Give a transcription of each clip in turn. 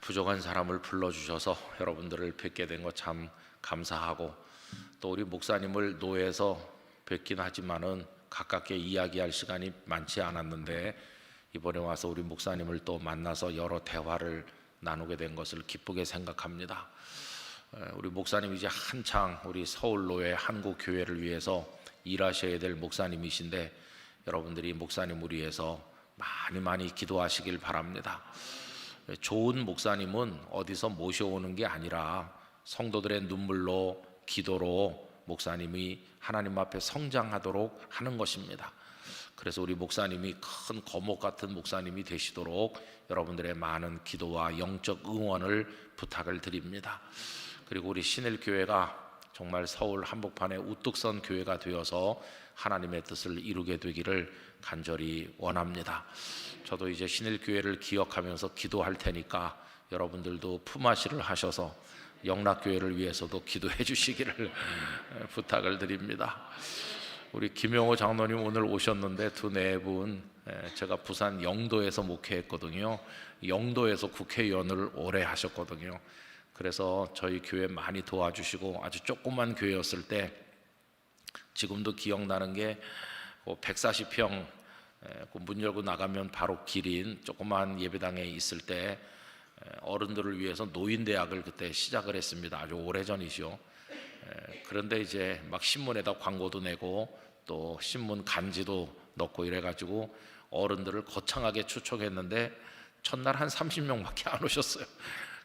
부족한 사람을 불러주셔서 여러분들을 뵙게 된 것 참 감사하고, 또 우리 목사님을 노회에서 뵙긴 하지만은 가깝게 이야기할 시간이 많지 않았는데, 이번에 와서 우리 목사님을 또 만나서 여러 대화를 나누게 된 것을 기쁘게 생각합니다. 우리 목사님 이제 한창 우리 서울노회 한국교회를 위해서 일하셔야 될 목사님이신데, 여러분들이 목사님을 위해서 많이 기도하시길 바랍니다. 좋은 목사님은 어디서 모셔오는 게 아니라 성도들의 눈물로, 기도로 목사님이 하나님 앞에 성장하도록 하는 것입니다. 그래서 우리 목사님이 큰 거목 같은 목사님이 되시도록 여러분들의 많은 기도와 영적 응원을 부탁을 드립니다. 그리고 우리 신일교회가 정말 서울 한복판에 우뚝 선 교회가 되어서 하나님의 뜻을 이루게 되기를 간절히 원합니다. 저도 이제 신일교회를 기억하면서 기도할 테니까 여러분들도 품앗이를 하셔서 영락교회를 위해서도 기도해 주시기를 부탁을 드립니다. 우리 김영호 장로님 오늘 오셨는데 두 네 분, 제가 부산 영도에서 목회했거든요. 영도에서 국회의원을 오래 하셨거든요. 그래서 저희 교회 많이 도와주시고, 아주 조그만 교회였을 때 지금도 기억나는 게 140평 문 열고 나가면 바로 길인 조그만 예배당에 있을 때 어른들을 위해서 노인대학을 그때 시작을 했습니다. 아주 오래전이죠. 그런데 이제 막 신문에다 광고도 내고 또 신문 간지도 넣고 이래가지고 어른들을 거창하게 초청했는데 첫날 한 30명밖에 안 오셨어요.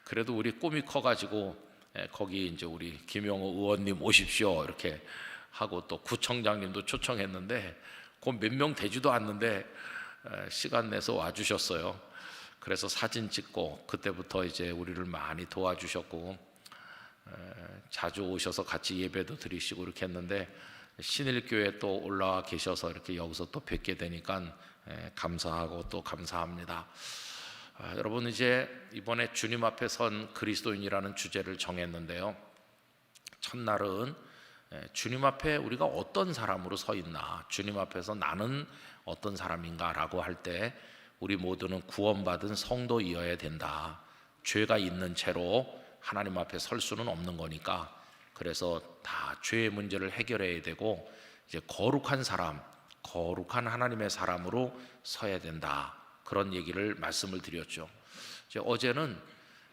그래도 우리 꿈이 커가지고 거기 이제 우리 김영호 의원님 오십시오 이렇게 하고, 또 구청장님도 초청했는데 그 몇 명 되지도 않는데 시간 내서 와주셨어요. 그래서 사진 찍고 그때부터 이제 우리를 많이 도와주셨고, 자주 오셔서 같이 예배도 드리시고 이렇게 했는데, 신일교회 또 올라와 계셔서 이렇게 여기서 또 뵙게 되니까 감사하고 또 감사합니다. 여러분, 이제 이번에 주님 앞에 선 그리스도인이라는 주제를 정했는데요, 첫날은 주님 앞에 우리가 어떤 사람으로 서 있나, 주님 앞에서 나는 어떤 사람인가 라고 할 때 우리 모두는 구원받은 성도이어야 된다. 죄가 있는 채로 하나님 앞에 설 수는 없는 거니까, 그래서 다 죄의 문제를 해결해야 되고 이제 거룩한 사람, 거룩한 하나님의 사람으로 서야 된다. 그런 얘기를 말씀을 드렸죠. 이제 어제는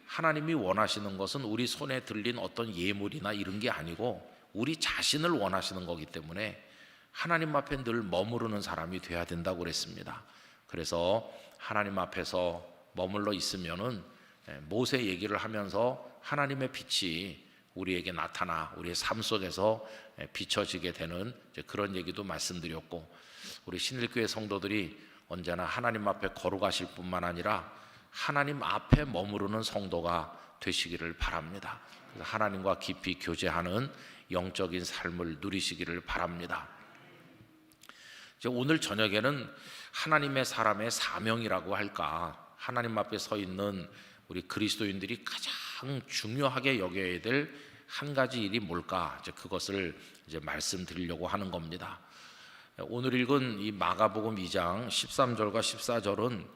하나님이 원하시는 것은 우리 손에 들린 어떤 예물이나 이런 게 아니고 우리 자신을 원하시는 거기 때문에 하나님 앞에 늘 머무르는 사람이 돼야 된다고 그랬습니다. 그래서 하나님 앞에서 머물러 있으면은 모세 얘기를 하면서 하나님의 빛이 우리에게 나타나 우리의 삶 속에서 비춰지게 되는 그런 얘기도 말씀드렸고, 우리 신일교회 성도들이 언제나 하나님 앞에 거룩하실 뿐만 아니라 하나님 앞에 머무르는 성도가 되시기를 바랍니다. 그래서 하나님과 깊이 교제하는 영적인 삶을 누리시기를 바랍니다. 이제 오늘 저녁에는 하나님의 사람의 사명이라고 할까, 하나님 앞에 서 있는 우리 그리스도인들이 가장 중요하게 여겨야 될 한 가지 일이 뭘까, 이제 그것을 이제 말씀드리려고 하는 겁니다. 오늘 읽은 이 마가복음 2장 13절과 14절은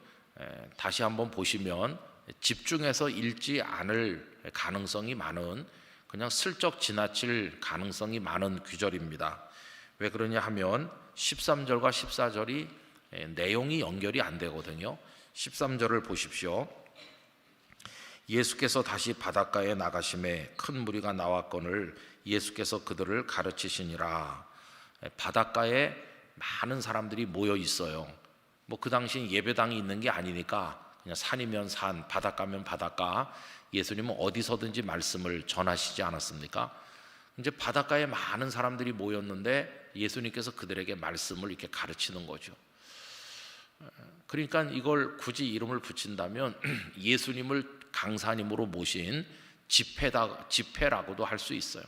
다시 한번 보시면 집중해서 읽지 않을 가능성이 많은, 그냥 슬쩍 지나칠 가능성이 많은 구절입니다. 왜 그러냐 하면 13절과 14절이 내용이 연결이 안 되거든요. 13절을 보십시오. 예수께서 다시 바닷가에 나가심에 큰 무리가 나왔거늘 예수께서 그들을 가르치시니라. 바닷가에 많은 사람들이 모여 있어요. 뭐 그 당시 예배당이 있는 게 아니니까 그냥 산이면 산, 바닷가면 바닷가, 예수님은 어디서든지 말씀을 전하시지 않았습니까? 이제 바닷가에 많은 사람들이 모였는데 예수님께서 그들에게 말씀을 이렇게 가르치는 거죠. 그러니까 이걸 굳이 이름을 붙인다면 예수님을 강사님으로 모신 집회라고도 할 수 있어요.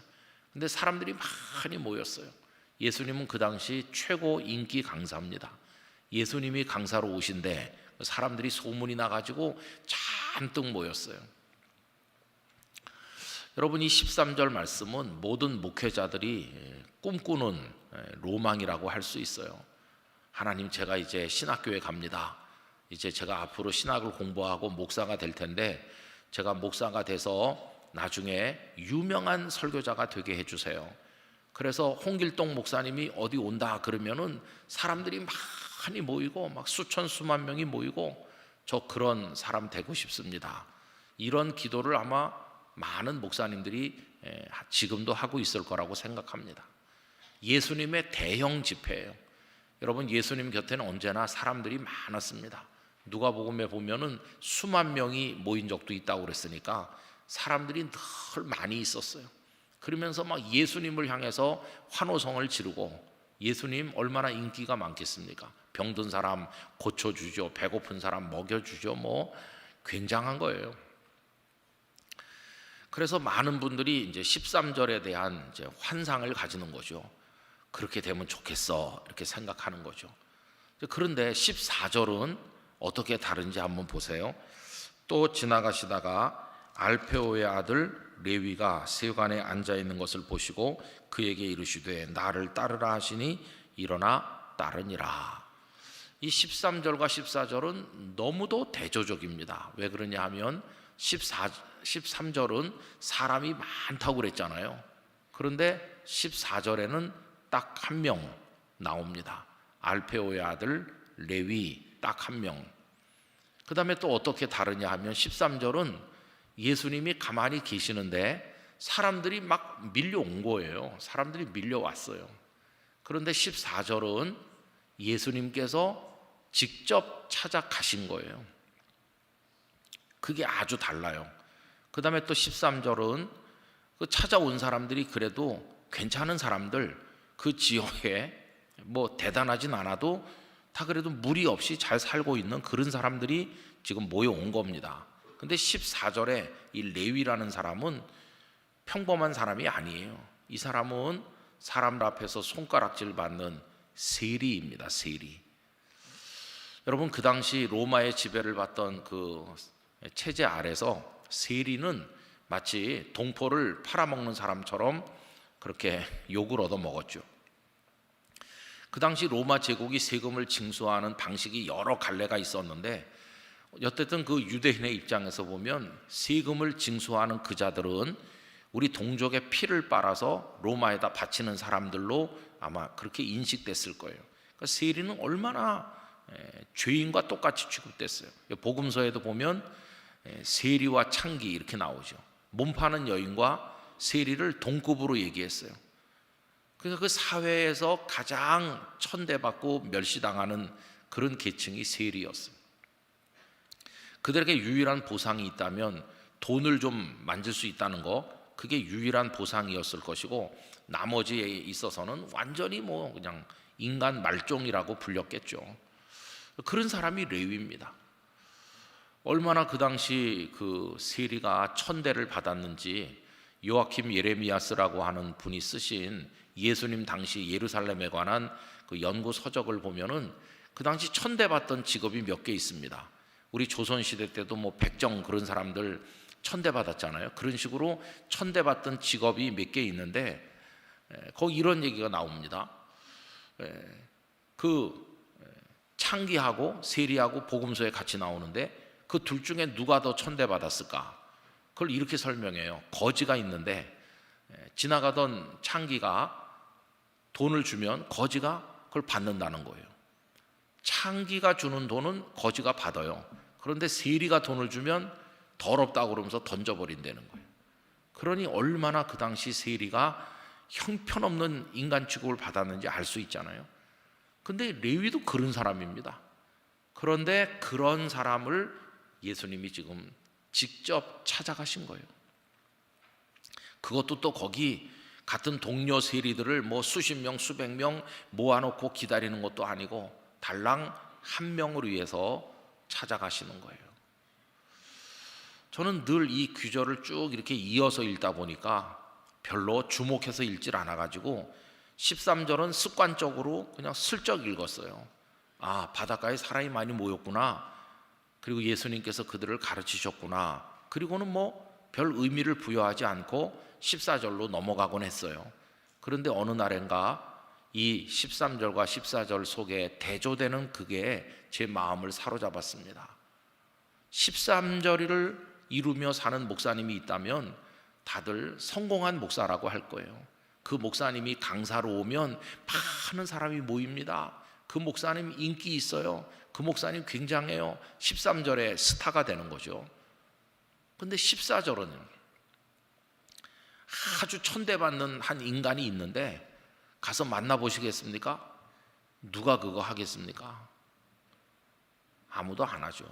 근데 사람들이 많이 모였어요. 예수님은 그 당시 최고 인기 강사입니다. 예수님이 강사로 오신데 사람들이 소문이 나가지고 잔뜩 모였어요. 여러분, 이 13절 말씀은 모든 목회자들이 꿈꾸는 로망이라고 할 수 있어요. 하나님, 제가 이제 신학교에 갑니다. 이제 제가 앞으로 신학을 공부하고 목사가 될 텐데 제가 목사가 돼서 나중에 유명한 설교자가 되게 해주세요. 그래서 홍길동 목사님이 어디 온다 그러면은 사람들이 많이 모이고 막 수천 수만 명이 모이고 저 그런 사람 되고 싶습니다. 이런 기도를 아마 많은 목사님들이 지금도 하고 있을 거라고 생각합니다. 예수님의 대형 집회예요. 여러분, 예수님 곁에는 언제나 사람들이 많았습니다. 누가복음에 보면은 수만 명이 모인 적도 있다고 그랬으니까 사람들이 늘 많이 있었어요. 그러면서 막 예수님을 향해서 환호성을 지르고, 예수님 얼마나 인기가 많겠습니까? 병든 사람 고쳐주죠, 배고픈 사람 먹여주죠. 뭐 굉장한 거예요. 그래서 많은 분들이 이제 13절에 대한 이제 환상을 가지는 거죠. 그렇게 되면 좋겠어, 이렇게 생각하는 거죠. 그런데 14절은 어떻게 다른지 한번 보세요. 또 지나가시다가 알페오의 아들 레위가 세관에 앉아 있는 것을 보시고 그에게 이르시되 나를 따르라 하시니 일어나 따르니라. 이 13절과 14절은 너무도 대조적입니다. 왜 그러냐 하면 13절은 사람이 많다고 그랬잖아요. 그런데 14절에는 딱 한 명 나옵니다. 알페오의 아들 레위, 딱 한 명. 그 다음에 또 어떻게 다르냐 하면 13절은 예수님이 가만히 계시는데 사람들이 막 밀려온 거예요. 사람들이 밀려왔어요. 그런데 14절은 예수님께서 직접 찾아가신 거예요. 그게 아주 달라요. 그 다음에 또 13절은 그 찾아온 사람들이 그래도 괜찮은 사람들, 그 지역에 뭐 대단하진 않아도 다 그래도 무리 없이 잘 살고 있는 그런 사람들이 지금 모여온 겁니다. 근데 14절에 이 레위라는 사람은 평범한 사람이 아니에요. 이 사람은 사람들 앞에서 손가락질 받는 세리입니다. 세리. 여러분, 그 당시 로마의 지배를 받던 그 체제 아래서 세리는 마치 동포를 팔아먹는 사람처럼 그렇게 욕을 얻어먹었죠. 그 당시 로마 제국이 세금을 징수하는 방식이 여러 갈래가 있었는데, 어쨌든 그 유대인의 입장에서 보면 세금을 징수하는 그 자들은 우리 동족의 피를 빨아서 로마에다 바치는 사람들로 아마 그렇게 인식됐을 거예요. 그러니까 세리는 얼마나 죄인과 똑같이 취급됐어요. 복음서에도 보면 세리와 창기 이렇게 나오죠. 몸 파는 여인과 세리를 동급으로 얘기했어요. 그래서 그 사회에서 가장 천대받고 멸시당하는 그런 계층이 세리였어요. 그들에게 유일한 보상이 있다면 돈을 좀 만질 수 있다는 거, 그게 유일한 보상이었을 것이고, 나머지에 있어서는 완전히 뭐 그냥 인간 말종이라고 불렸겠죠. 그런 사람이 레위입니다. 얼마나 그 당시 그 세리가 천대를 받았는지 요아킴 예레미야스라고 하는 분이 쓰신 예수님 당시 예루살렘에 관한 그 연구 서적을 보면은 그 당시 천대받던 직업이 몇 개 있습니다. 우리 조선시대 때도 뭐 백정 그런 사람들 천대받았잖아요. 그런 식으로 천대받던 직업이 몇 개 있는데, 거기 이런 얘기가 나옵니다. 그 창기하고 세리하고 복음서에 같이 나오는데 그 둘 중에 누가 더 천대받았을까? 그걸 이렇게 설명해요. 거지가 있는데 지나가던 창기가 돈을 주면 거지가 그걸 받는다는 거예요. 창기가 주는 돈은 거지가 받아요. 그런데 세리가 돈을 주면 더럽다고 그러면서 던져버린다는 거예요. 그러니 얼마나 그 당시 세리가 형편없는 인간 취급을 받았는지 알 수 있잖아요. 근데 레위도 그런 사람입니다. 그런데 그런 사람을 예수님이 지금 직접 찾아가신 거예요. 그것도 또 거기 같은 동료 세리들을 뭐 수십 명 수백 명 모아놓고 기다리는 것도 아니고 달랑 한 명을 위해서 찾아가시는 거예요. 저는 늘 이 구절을 쭉 이렇게 이어서 읽다 보니까 별로 주목해서 읽질 않아가지고 13절은 습관적으로 그냥 슬쩍 읽었어요. 아, 바닷가에 사람이 많이 모였구나. 그리고 예수님께서 그들을 가르치셨구나. 그리고는 뭐 별 의미를 부여하지 않고 14절로 넘어가곤 했어요. 그런데 어느 날인가 이 13절과 14절 속에 대조되는 그게 제 마음을 사로잡았습니다. 13절을 이루며 사는 목사님이 있다면 다들 성공한 목사라고 할 거예요. 그 목사님이 강사로 오면 많은 사람이 모입니다. 그 목사님 인기 있어요. 그 목사님 굉장해요. 13절에 스타가 되는 거죠. 근데 14절은 아주 천대받는 한 인간이 있는데 가서 만나보시겠습니까? 누가 그거 하겠습니까? 아무도 안 하죠.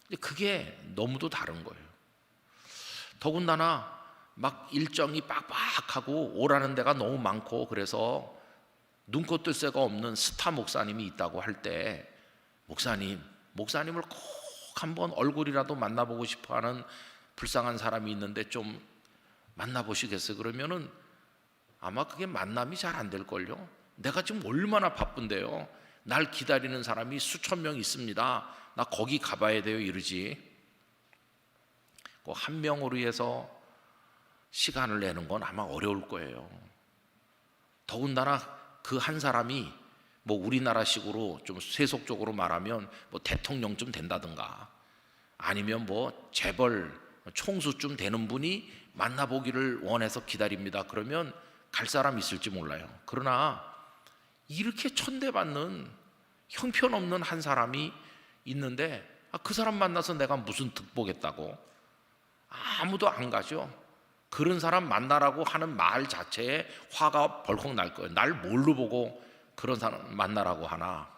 근데 그게 너무도 다른 거예요. 더군다나 막 일정이 빡빡하고 오라는 데가 너무 많고 그래서 눈코 뜰 새가 없는 스타 목사님이 있다고 할 때 목사님을 꼭 한번 얼굴이라도 만나보고 싶어하는 불쌍한 사람이 있는데 좀 만나보시겠어요? 그러면은 아마 그게 만남이 잘 안 될걸요. 내가 지금 얼마나 바쁜데요. 날 기다리는 사람이 수천 명 있습니다. 나 거기 가봐야 돼요 이러지. 꼭 한 명으로 해서 시간을 내는 건 아마 어려울 거예요. 더군다나 그 한 사람이 뭐 우리나라식으로 좀 세속적으로 말하면 뭐 대통령쯤 된다든가 아니면 뭐 재벌 총수쯤 되는 분이 만나보기를 원해서 기다립니다. 그러면 갈 사람 있을지 몰라요. 그러나 이렇게 천대받는 형편없는 한 사람이 있는데 그 사람 만나서 내가 무슨 득보겠다고 아무도 안 가죠. 그런 사람 만나라고 하는 말 자체에 화가 벌컥 날 거예요. 날 뭘로 보고 그런 사람 만나라고 하나.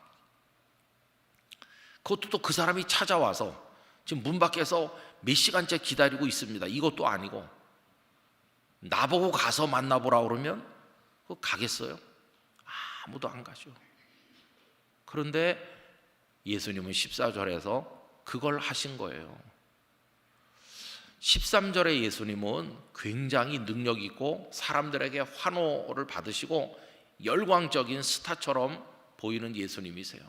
그것도 또 그 사람이 찾아와서 지금 문 밖에서 몇 시간째 기다리고 있습니다. 이것도 아니고 나보고 가서 만나보라 그러면 그거 가겠어요? 아무도 안 가죠. 그런데 예수님은 14절에서 그걸 하신 거예요. 13절에 예수님은 굉장히 능력 있고 사람들에게 환호를 받으시고 열광적인 스타처럼 보이는 예수님이세요.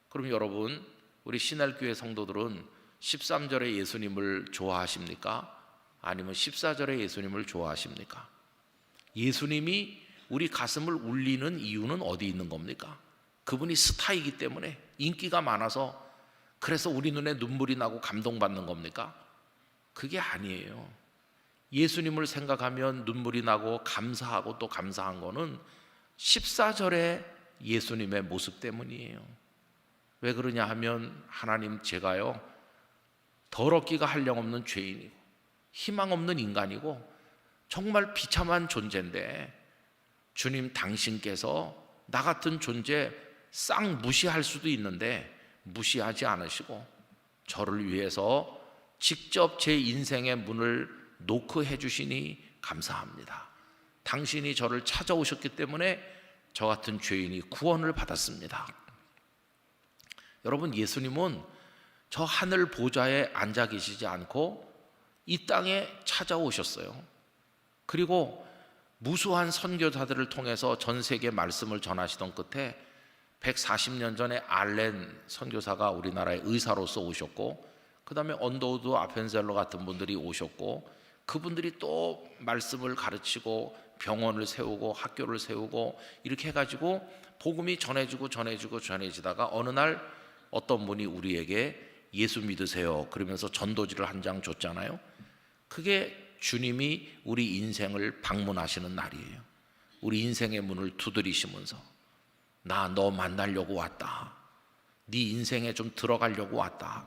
그럼 여러분, 우리 신할교회 성도들은 13절에 예수님을 좋아하십니까? 아니면 14절에 예수님을 좋아하십니까? 예수님이 우리 가슴을 울리는 이유는 어디 있는 겁니까? 그분이 스타이기 때문에, 인기가 많아서 그래서 우리 눈에 눈물이 나고 감동받는 겁니까? 그게 아니에요. 예수님을 생각하면 눈물이 나고 감사하고 또 감사한 거는 14절의 예수님의 모습 때문이에요. 왜 그러냐 하면 하나님, 제가요 더럽기가 한량없는 죄인이고 희망 없는 인간이고 정말 비참한 존재인데 주님 당신께서 나 같은 존재 싹 무시할 수도 있는데 무시하지 않으시고 저를 위해서 직접 제 인생의 문을 노크해 주시니 감사합니다. 당신이 저를 찾아오셨기 때문에 저 같은 죄인이 구원을 받았습니다. 여러분, 예수님은 저 하늘 보좌에 앉아 계시지 않고 이 땅에 찾아오셨어요. 그리고 무수한 선교사들을 통해서 전 세계 말씀을 전하시던 끝에 140년 전에 알렌 선교사가 우리나라에 의사로서 오셨고, 그 다음에 언더우드 아펜셀러 같은 분들이 오셨고, 그분들이 또 말씀을 가르치고 병원을 세우고 학교를 세우고 이렇게 해가지고 복음이 전해지다가 어느 날 어떤 분이 우리에게 예수 믿으세요 그러면서 전도지를 한 장 줬잖아요. 그게 주님이 우리 인생을 방문하시는 날이에요. 우리 인생의 문을 두드리시면서 나 너 만나려고 왔다, 네 인생에 좀 들어가려고 왔다.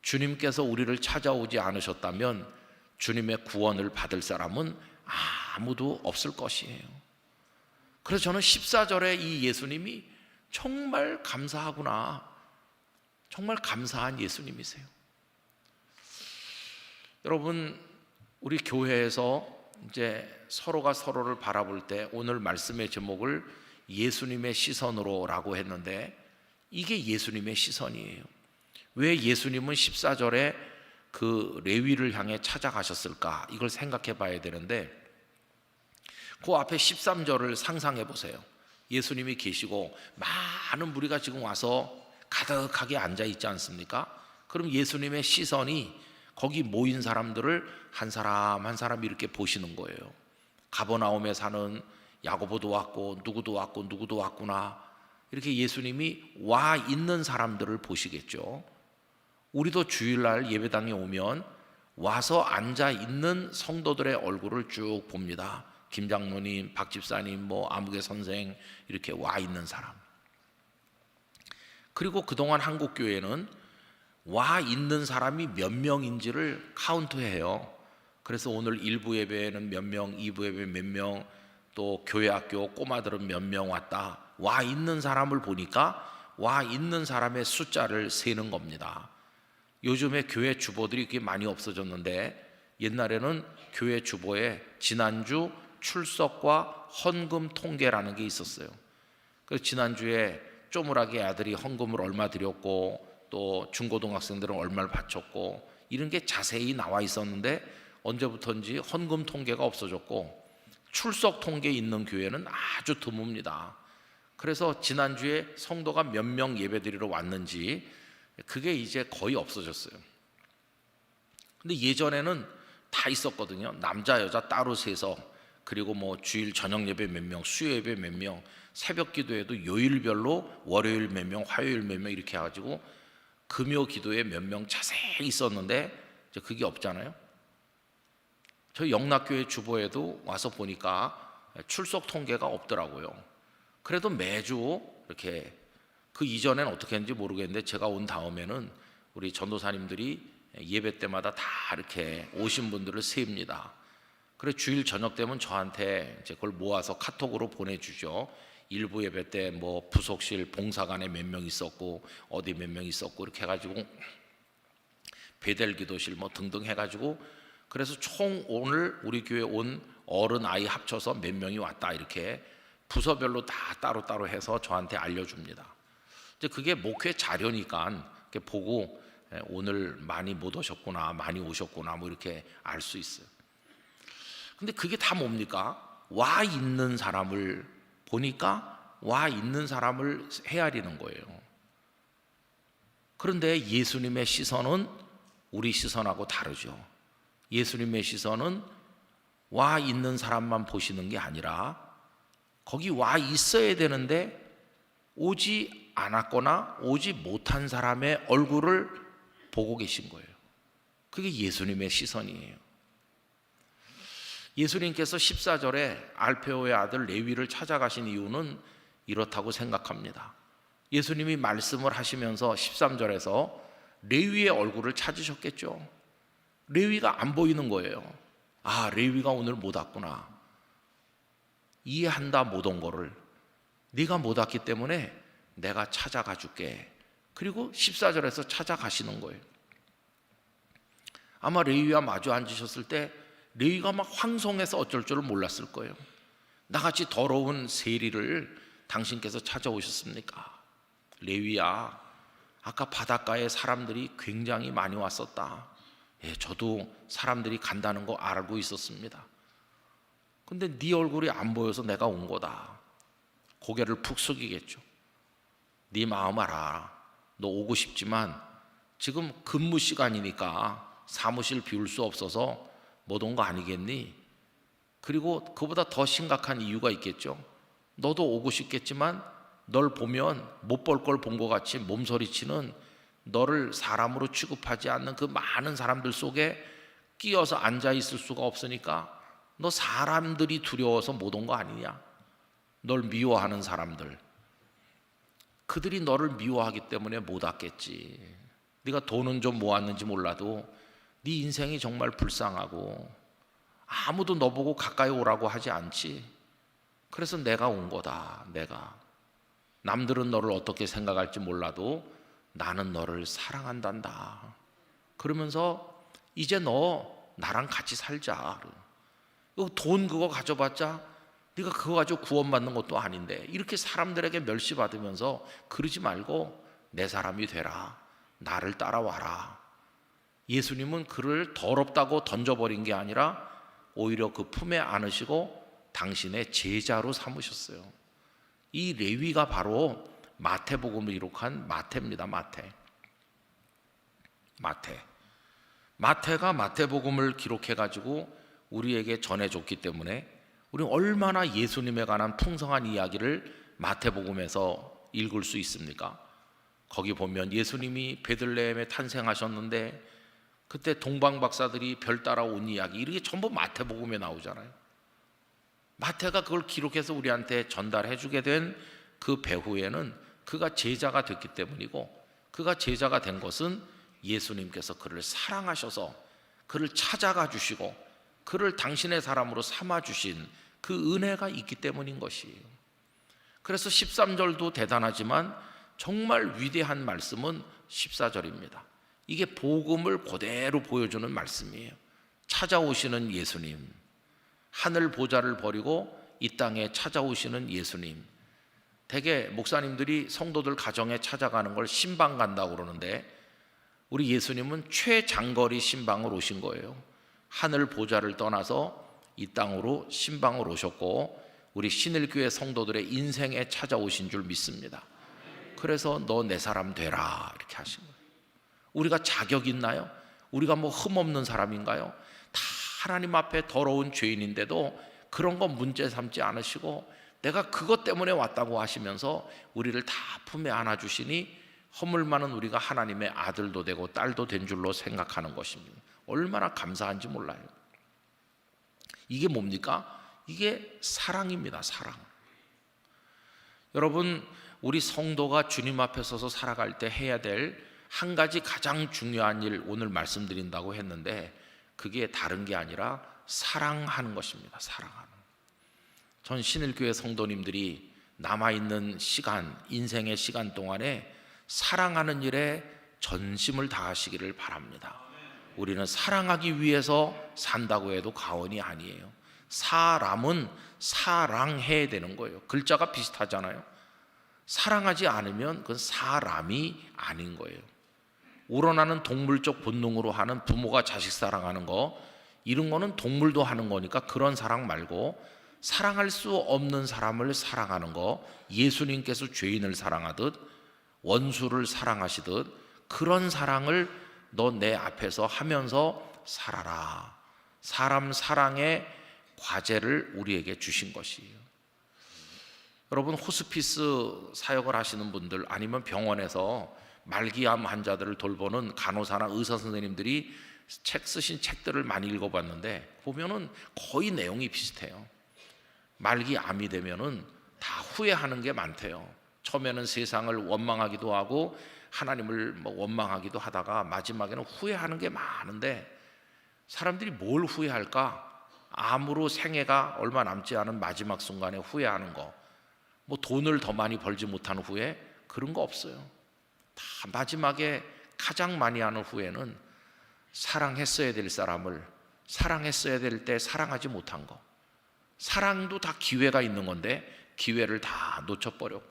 주님께서 우리를 찾아오지 않으셨다면 주님의 구원을 받을 사람은 아무도 없을 것이에요. 그래서 저는 14절에 이 예수님이 정말 감사하구나, 정말 감사한 예수님이세요. 여러분, 우리 교회에서 이제 서로가 서로를 바라볼 때 오늘 말씀의 제목을 예수님의 시선으로라고 했는데 이게 예수님의 시선이에요. 왜 예수님은 14절에 그 레위를 향해 찾아가셨을까? 이걸 생각해 봐야 되는데 그 앞에 13절을 상상해 보세요. 예수님이 계시고 많은 무리가 지금 와서 가득하게 앉아 있지 않습니까? 그럼 예수님의 시선이 거기 모인 사람들을 한 사람 한 사람 이렇게 보시는 거예요. 가버나움에 사는 야고보도 왔고 누구도 왔고 누구도 왔구나, 이렇게 예수님이 와 있는 사람들을 보시겠죠. 우리도 주일날 예배당에 오면 와서 앉아 있는 성도들의 얼굴을 쭉 봅니다. 김 장로님, 박 집사님, 뭐 아무개 선생 이렇게 와 있는 사람. 그리고 그동안 한국 교회는 와 있는 사람이 몇 명인지를 카운트해요. 그래서 오늘 1부 예배에는 몇 명, 2부 예배 몇 명, 또 교회 학교 꼬마들은 몇 명 왔다. 와 있는 사람을 보니까 와 있는 사람의 숫자를 세는 겁니다. 요즘에 교회 주보들이 그렇게 많이 없어졌는데 옛날에는 교회 주보에 지난주 출석과 헌금 통계라는 게 있었어요. 그래서 지난주에 쪼물하게 아들이 헌금을 얼마 드렸고 또 중고등학생들은 얼마를 바쳤고 이런 게 자세히 나와 있었는데 언제부터인지 헌금 통계가 없어졌고 출석 통계 있는 교회는 아주 드뭅니다. 그래서 지난주에 성도가 몇 명 예배드리러 왔는지 그게 이제 거의 없어졌어요. 근데 예전에는 다 있었거든요. 남자 여자 따로 세서, 그리고 뭐 주일 저녁 예배 몇 명, 수요 예배 몇 명, 새벽 기도에도 요일별로 월요일 몇 명, 화요일 몇 명 이렇게 해가지고 금요 기도에 몇 명 자세히 있었는데 이제 그게 없잖아요. 저희 영락교회 주보에도 와서 보니까 출석 통계가 없더라고요. 그래도 매주 이렇게, 그 이전엔 어떻게 했는지 모르겠는데 제가 온 다음에는 우리 전도사님들이 예배 때마다 다 이렇게 오신 분들을 셉니다. 그래 주일 저녁 되면 저한테 이제 그걸 모아서 카톡으로 보내주죠. 일부 예배 때 뭐 부속실 봉사관에 몇 명 있었고 어디 몇 명 있었고 이렇게 해가지고 베델 기도실 뭐 등등 해가지고, 그래서 총 오늘 우리 교회 온 어른 아이 합쳐서 몇 명이 왔다 이렇게 부서별로 다 따로따로 해서 저한테 알려줍니다. 이제 그게 목회 자료니까 이렇게 보고 오늘 많이 못 오셨구나, 많이 오셨구나 뭐 이렇게 알 수 있어요. 근데 그게 다 뭡니까? 와 있는 사람을 보니까 와 있는 사람을 헤아리는 거예요. 그런데 예수님의 시선은 우리 시선하고 다르죠. 예수님의 시선은 와 있는 사람만 보시는 게 아니라 거기 와 있어야 되는데 오지 않았거나 오지 못한 사람의 얼굴을 보고 계신 거예요. 그게 예수님의 시선이에요. 예수님께서 14절에 알페오의 아들 레위를 찾아가신 이유는 이렇다고 생각합니다. 예수님이 말씀을 하시면서 13절에서 레위의 얼굴을 찾으셨겠죠. 레위가 안 보이는 거예요. 아, 레위가 오늘 못 왔구나. 이해한다, 못 온 거를. 네가 못 왔기 때문에 내가 찾아가 줄게. 그리고 14절에서 찾아가시는 거예요. 아마 레위와 마주 앉으셨을 때 레위가 막 황송해서 어쩔 줄을 몰랐을 거예요. 나같이 더러운 세리를 당신께서 찾아오셨습니까? 레위야, 아까 바닷가에 사람들이 굉장히 많이 왔었다. 예, 저도 사람들이 간다는 거 알고 있었습니다. 근데 네 얼굴이 안 보여서 내가 온 거다. 고개를 푹 숙이겠죠. 네 마음 알아. 너 오고 싶지만 지금 근무 시간이니까 사무실 비울 수 없어서 못 온 거 아니겠니? 그리고 그보다 더 심각한 이유가 있겠죠. 너도 오고 싶겠지만 널 보면 못 볼 걸 본 것 같이 몸서리치는, 너를 사람으로 취급하지 않는 그 많은 사람들 속에 끼어서 앉아 있을 수가 없으니까 너 사람들이 두려워서 못 온 거 아니냐? 널 미워하는 사람들, 그들이 너를 미워하기 때문에 못 왔겠지. 네가 돈은 좀 모았는지 몰라도 네 인생이 정말 불쌍하고 아무도 너보고 가까이 오라고 하지 않지. 그래서 내가 온 거다. 내가. 남들은 너를 어떻게 생각할지 몰라도 나는 너를 사랑한단다. 그러면서 이제 너 나랑 같이 살자. 돈 그거 가져봤자 네가 그거 가지고 구원받는 것도 아닌데 이렇게 사람들에게 멸시받으면서 그러지 말고 내 사람이 되라. 나를 따라와라. 예수님은 그를 더럽다고 던져버린 게 아니라 오히려 그 품에 안으시고 당신의 제자로 삼으셨어요. 이 레위가 바로 마태복음을 기록한 마태입니다. 마태가 마태복음을 기록해가지고 우리에게 전해줬기 때문에 우리는 얼마나 예수님에 관한 풍성한 이야기를 마태복음에서 읽을 수 있습니까? 거기 보면 예수님이 베들레헴에 탄생하셨는데 그때 동방 박사들이 별 따라온 이야기, 이게 전부 마태복음에 나오잖아요. 마태가 그걸 기록해서 우리한테 전달해 주게 된 그 배후에는 그가 제자가 됐기 때문이고, 그가 제자가 된 것은 예수님께서 그를 사랑하셔서 그를 찾아가 주시고 그를 당신의 사람으로 삼아 주신 그 은혜가 있기 때문인 것이에요. 그래서 13절도 대단하지만 정말 위대한 말씀은 14절입니다. 이게 복음을 그대로 보여주는 말씀이에요. 찾아오시는 예수님, 하늘 보좌를 버리고 이 땅에 찾아오시는 예수님. 대개 목사님들이 성도들 가정에 찾아가는 걸 신방 간다고 그러는데, 우리 예수님은 최장거리 신방을 오신 거예요. 하늘 보좌를 떠나서 이 땅으로 신방을 오셨고 우리 신일교회 성도들의 인생에 찾아오신 줄 믿습니다. 그래서 너 내 사람 되라 이렇게 하신 거예요. 우리가 자격 있나요? 우리가 뭐 흠없는 사람인가요? 다 하나님 앞에 더러운 죄인인데도 그런 거 문제 삼지 않으시고 내가 그것 때문에 왔다고 하시면서 우리를 다 품에 안아주시니 허물 많은 우리가 하나님의 아들도 되고 딸도 된 줄로 생각하는 것입니다. 얼마나 감사한지 몰라요. 이게 뭡니까? 이게 사랑입니다. 사랑. 여러분, 우리 성도가 주님 앞에 서서 살아갈 때 해야 될 한 가지 가장 중요한 일 오늘 말씀드린다고 했는데, 그게 다른 게 아니라 사랑하는 것입니다. 사랑하는. 전 신일교회 성도님들이 남아있는 시간, 인생의 시간 동안에 사랑하는 일에 전심을 다하시기를 바랍니다. 우리는 사랑하기 위해서 산다고 해도 과언이 아니에요. 사람은 사랑해야 되는 거예요. 글자가 비슷하잖아요. 사랑하지 않으면 그건 사람이 아닌 거예요. 우러나는 동물적 본능으로 하는 부모가 자식 사랑하는 거, 이런 거는 동물도 하는 거니까 그런 사랑 말고, 사랑할 수 없는 사람을 사랑하는 거, 예수님께서 죄인을 사랑하듯 원수를 사랑하시듯 그런 사랑을 너 내 앞에서 하면서 살아라. 사람 사랑의 과제를 우리에게 주신 것이에요. 여러분, 호스피스 사역을 하시는 분들, 아니면 병원에서 말기암 환자들을 돌보는 간호사나 의사 선생님들이 책 쓰신 책들을 많이 읽어봤는데 보면은 거의 내용이 비슷해요. 말기암이 되면은 다 후회하는 게 많대요. 처음에는 세상을 원망하기도 하고 하나님을 원망하기도 하다가 마지막에는 후회하는 게 많은데, 사람들이 뭘 후회할까? 암으로 생애가 얼마 남지 않은 마지막 순간에 후회하는 거, 뭐 돈을 더 많이 벌지 못한 후회, 그런 거 없어요. 다 마지막에 가장 많이 하는 후회는 사랑했어야 될 사람을 사랑했어야 될 때 사랑하지 못한 거. 사랑도 다 기회가 있는 건데 기회를 다 놓쳐버렸고,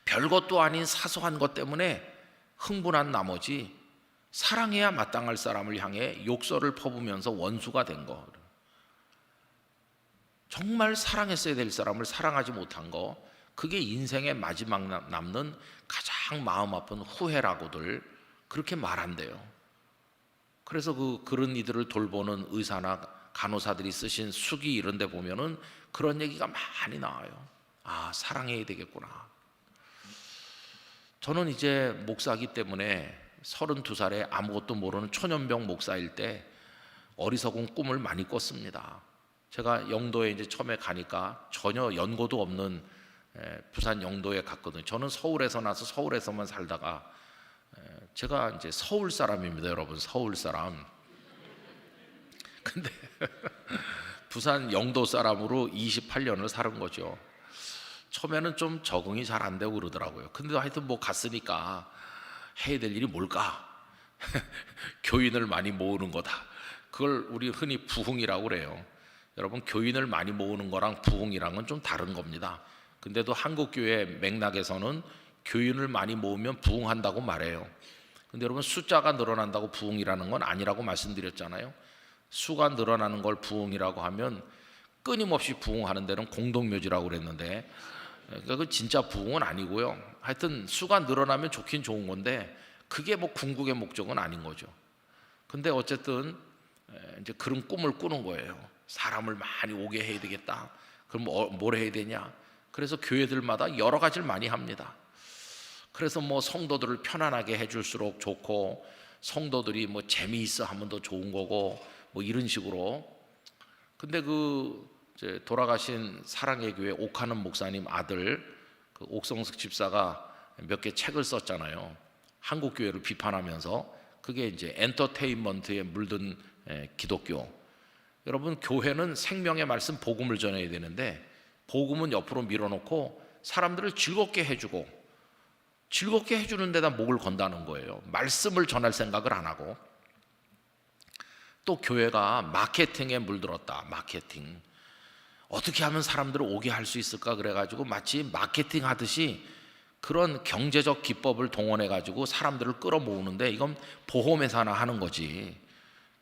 별것도 아닌 사소한 것 때문에 흥분한 나머지 사랑해야 마땅할 사람을 향해 욕설을 퍼부면서 원수가 된 거, 정말 사랑했어야 될 사람을 사랑하지 못한 거, 그게 인생의 마지막 남는 가장 마음 아픈 후회라고들 그렇게 말한대요. 그래서 그런 이들을 돌보는 의사나 간호사들이 쓰신 수기 이런 데 보면은 그런 얘기가 많이 나와요. 아, 사랑해야 되겠구나. 저는 이제 목사기 때문에 32살에 아무것도 모르는 초년병 목사일 때 어리석은 꿈을 많이 꿨습니다. 제가 영도에 이제 처음에 가니까 전혀 연고도 없는 부산 영도에 갔거든요. 저는 서울에서 나서 서울에서만 살다가, 제가 이제 서울 사람입니다, 여러분. 서울 사람. 근데 부산 영도 사람으로 28년을 살은 거죠. 처음에는 좀 적응이 잘 안 되고 그러더라고요. 근데 하여튼 뭐 갔으니까 해야 될 일이 뭘까? 교인을 많이 모으는 거다. 그걸 우리 흔히 부흥이라고 그래요. 여러분, 교인을 많이 모으는 거랑 부흥이랑은 좀 다른 겁니다. 근데도 한국교회 맥락에서는 교인을 많이 모으면 부흥한다고 말해요. 근데 여러분, 숫자가 늘어난다고 부흥이라는 건 아니라고 말씀드렸잖아요. 수가 늘어나는 걸 부흥이라고 하면 끊임없이 부흥하는 데는 공동묘지라고 그랬는데, 그러니까 그 진짜 부흥은 아니고요. 하여튼 수가 늘어나면 좋긴 좋은 건데 그게 뭐 궁극의 목적은 아닌 거죠. 근데 어쨌든 이제 그런 꿈을 꾸는 거예요. 사람을 많이 오게 해야 되겠다. 그럼 뭘 해야 되냐? 그래서 교회들마다 여러 가지를 많이 합니다. 그래서 뭐 성도들을 편안하게 해줄수록 좋고, 성도들이 뭐 재미있어 하면 더 좋은 거고, 뭐 이런 식으로. 근데 그 이제 돌아가신 사랑의 교회 옥하는 목사님 아들 그 옥성석 집사가 몇 개 책을 썼잖아요. 한국 교회를 비판하면서. 그게 이제 엔터테인먼트에 물든 기독교. 여러분, 교회는 생명의 말씀 복음을 전해야 되는데 복음은 옆으로 밀어놓고 사람들을 즐겁게 해주고, 즐겁게 해주는 데다 목을 건다는 거예요. 말씀을 전할 생각을 안 하고. 또 교회가 마케팅에 물들었다. 마케팅. 어떻게 하면 사람들을 오게 할 수 있을까 그래가지고 마치 마케팅 하듯이 그런 경제적 기법을 동원해가지고 사람들을 끌어모으는데, 이건 보험회사나 하는 거지.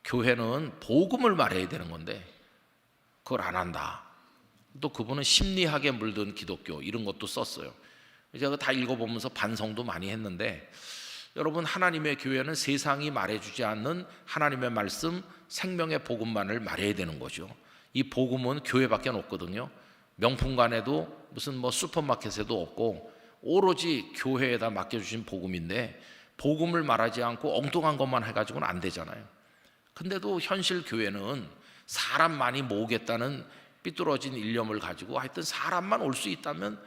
교회는 복음을 말해야 되는 건데 그걸 안 한다. 또 그분은 심리학에 물든 기독교 이런 것도 썼어요. 제가 다 읽어보면서 반성도 많이 했는데, 여러분, 하나님의 교회는 세상이 말해주지 않는 하나님의 말씀, 생명의 복음만을 말해야 되는 거죠. 이 복음은 교회밖에 없거든요. 명품관에도 무슨 뭐 슈퍼마켓에도 없고 오로지 교회에다 맡겨주신 복음인데, 복음을 말하지 않고 엉뚱한 것만 해가지고는 안 되잖아요. 근데도 현실 교회는 사람 많이 모으겠다는 삐뚤어진 일념을 가지고 하여튼 사람만 올 수 있다면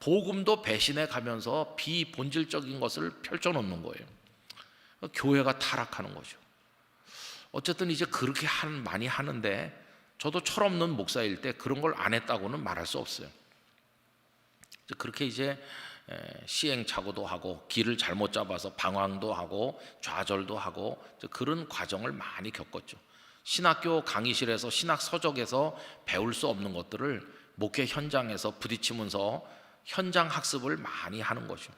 복음도 배신해 가면서 비본질적인 것을 펼쳐놓는 거예요. 교회가 타락하는 거죠. 어쨌든 이제 그렇게 많이 하는데, 저도 철없는 목사일 때 그런 걸 안 했다고는 말할 수 없어요. 그렇게 이제 시행착오도 하고 길을 잘못 잡아서 방황도 하고 좌절도 하고 그런 과정을 많이 겪었죠. 신학교 강의실에서 신학 서적에서 배울 수 없는 것들을 목회 현장에서 부딪히면서 현장 학습을 많이 하는 거죠.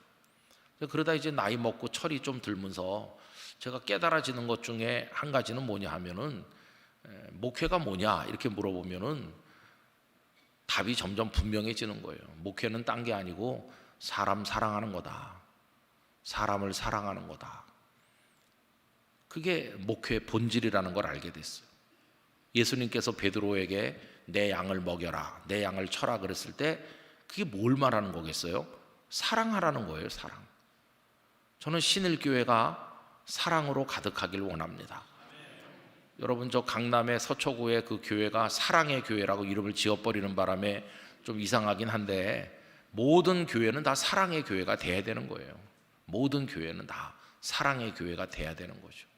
그러다 이제 나이 먹고 철이 좀 들면서 제가 깨달아지는 것 중에 한 가지는 뭐냐 하면은, 목회가 뭐냐 이렇게 물어보면은 답이 점점 분명해지는 거예요. 목회는 딴 게 아니고 사람 사랑하는 거다. 사람을 사랑하는 거다. 그게 목회의 본질이라는 걸 알게 됐어요. 예수님께서 베드로에게 내 양을 먹여라, 내 양을 쳐라 그랬을 때 그게 뭘 말하는 거겠어요? 사랑하라는 거예요. 사랑. 저는 신일교회가 사랑으로 가득하길 원합니다. 여러분, 저 강남의 서초구의 그 교회가 사랑의 교회라고 이름을 지어버리는 바람에 좀 이상하긴 한데, 모든 교회는 다 사랑의 교회가 돼야 되는 거예요. 모든 교회는 다 사랑의 교회가 돼야 되는 거죠.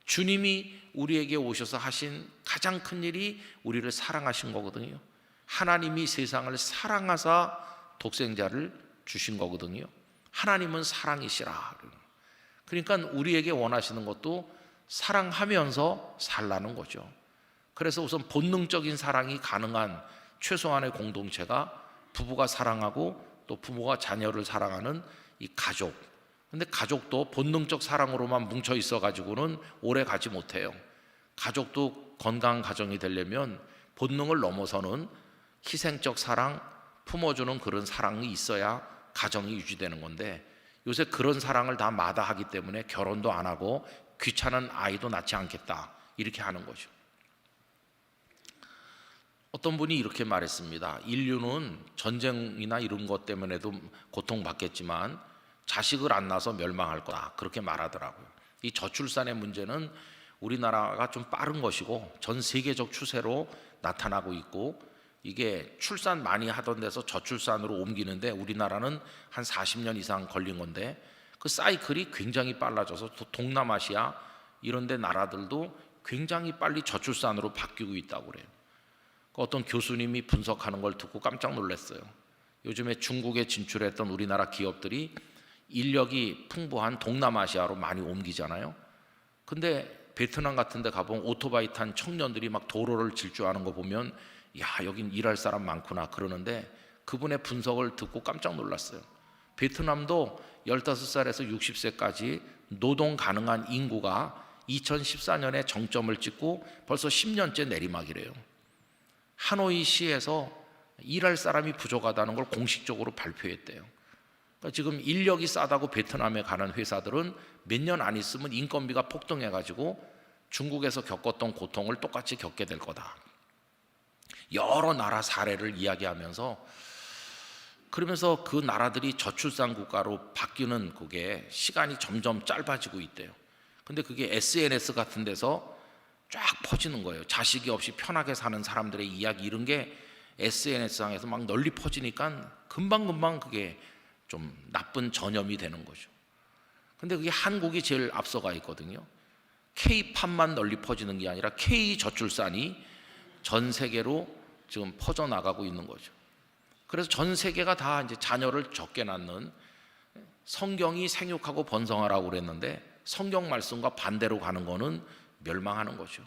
주님이 우리에게 오셔서 하신 가장 큰 일이 우리를 사랑하신 거거든요. 하나님이 세상을 사랑하사 독생자를 주신 거거든요. 하나님은 사랑이시라. 그러니까 우리에게 원하시는 것도 사랑하면서 살라는 거죠. 그래서 우선 본능적인 사랑이 가능한 최소한의 공동체가 부부가 사랑하고 또 부모가 자녀를 사랑하는 이 가족. 근데 가족도 본능적 사랑으로만 뭉쳐 있어 가지고는 오래 가지 못해요. 가족도 건강한 가정이 되려면 본능을 넘어서는 희생적 사랑, 품어주는 그런 사랑이 있어야 가정이 유지되는 건데, 요새 그런 사랑을 다 마다하기 때문에 결혼도 안 하고 귀찮은 아이도 낳지 않겠다 이렇게 하는 거죠. 어떤 분이 이렇게 말했습니다. 인류는 전쟁이나 이런 것 때문에도 고통받겠지만 자식을 안 낳아서 멸망할 거다 그렇게 말하더라고요. 이 저출산의 문제는 우리나라가 좀 빠른 것이고 전 세계적 추세로 나타나고 있고, 이게 출산 많이 하던 데서 저출산으로 옮기는데 우리나라는 한 40년 이상 걸린 건데, 그 사이클이 굉장히 빨라져서 동남아시아 이런 데 나라들도 굉장히 빨리 저출산으로 바뀌고 있다고 그래요. 어떤 교수님이 분석하는 걸 듣고 깜짝 놀랐어요. 요즘에 중국에 진출했던 우리나라 기업들이 인력이 풍부한 동남아시아로 많이 옮기잖아요. 근데 베트남 같은 데 가보면 오토바이 탄 청년들이 막 도로를 질주하는 거 보면 야, 여긴 일할 사람 많구나 그러는데, 그분의 분석을 듣고 깜짝 놀랐어요. 베트남도 15살에서 60세까지 노동 가능한 인구가 2014년에 정점을 찍고 벌써 10년째 내리막이래요. 하노이시에서 일할 사람이 부족하다는 걸 공식적으로 발표했대요. 그러니까 지금 인력이 싸다고 베트남에 가는 회사들은 몇 년 안 있으면 인건비가 폭등해가지고 중국에서 겪었던 고통을 똑같이 겪게 될 거다. 여러 나라 사례를 이야기하면서 그러면서 그 나라들이 저출산 국가로 바뀌는 그게 시간이 점점 짧아지고 있대요. 근데 그게 SNS 같은 데서 쫙 퍼지는 거예요. 자식이 없이 편하게 사는 사람들의 이야기 이런 게 SNS상에서 막 널리 퍼지니까 금방금방 그게 좀 나쁜 전염이 되는 거죠. 근데 그게 한국이 제일 앞서가 있거든요. K-팝만 널리 퍼지는 게 아니라 K-저출산이 전 세계로 지금 퍼져나가고 있는 거죠. 그래서 전 세계가 다 이제 자녀를 적게 낳는, 성경이 생육하고 번성하라고 그랬는데 성경 말씀과 반대로 가는 거는 멸망하는 거죠.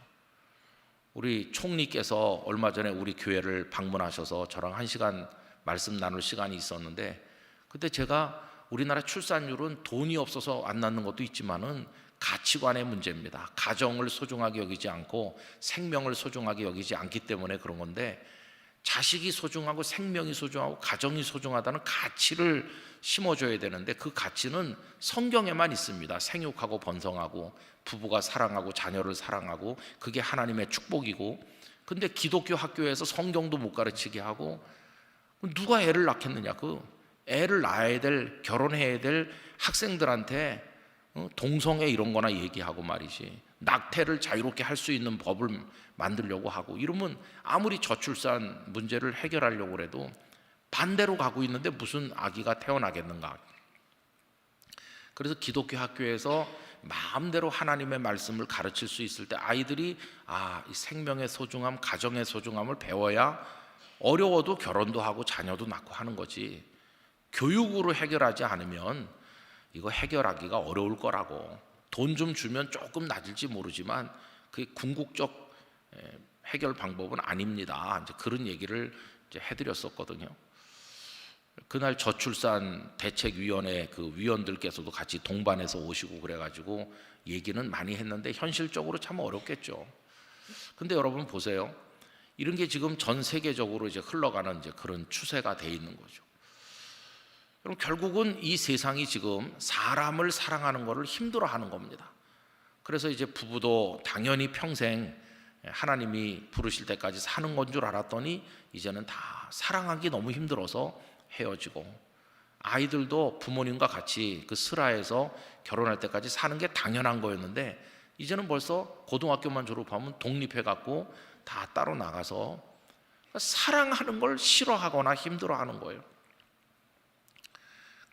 우리 총리께서 얼마 전에 우리 교회를 방문하셔서 저랑 1시간 말씀 나눌 시간이 있었는데, 그때 제가 우리나라 출산율은 돈이 없어서 안 낳는 것도 있지만은 가치관의 문제입니다. 가정을 소중하게 여기지 않고 생명을 소중하게 여기지 않기 때문에 그런 건데, 자식이 소중하고 생명이 소중하고 가정이 소중하다는 가치를 심어줘야 되는데 그 가치는 성경에만 있습니다. 생육하고 번성하고 부부가 사랑하고 자녀를 사랑하고 그게 하나님의 축복이고, 근데 기독교 학교에서 성경도 못 가르치게 하고, 누가 애를 낳겠느냐. 그 애를 낳아야 될, 결혼해야 될 학생들한테 동성애 이런 거나 얘기하고 말이지, 낙태를 자유롭게 할 수 있는 법을 만들려고 하고 이러면 아무리 저출산 문제를 해결하려고 해도 반대로 가고 있는데 무슨 아기가 태어나겠는가. 그래서 기독교 학교에서 마음대로 하나님의 말씀을 가르칠 수 있을 때 아이들이 이 생명의 소중함, 가정의 소중함을 배워야 어려워도 결혼도 하고 자녀도 낳고 하는 거지, 교육으로 해결하지 않으면 이거 해결하기가 어려울 거라고. 돈 좀 주면 조금 낮을지 모르지만 그게 궁극적 해결 방법은 아닙니다. 이제 그런 얘기를 이제 해드렸었거든요. 그날 저출산 대책위원회 그 위원들께서도 같이 동반해서 오시고 그래가지고 얘기는 많이 했는데 현실적으로 참 어렵겠죠. 근데 여러분 보세요. 이런 게 지금 전 세계적으로 이제 흘러가는 이제 그런 추세가 돼 있는 거죠. 그럼 결국은 이 세상이 지금 사람을 사랑하는 것을 힘들어하는 겁니다. 그래서 이제 부부도 당연히 평생 하나님이 부르실 때까지 사는 건 줄 알았더니 이제는 다 사랑하기 너무 힘들어서 헤어지고, 아이들도 부모님과 같이 그 슬하에서 결혼할 때까지 사는 게 당연한 거였는데 이제는 벌써 고등학교만 졸업하면 독립해갖고 다 따로 나가서 사랑하는 걸 싫어하거나 힘들어하는 거예요.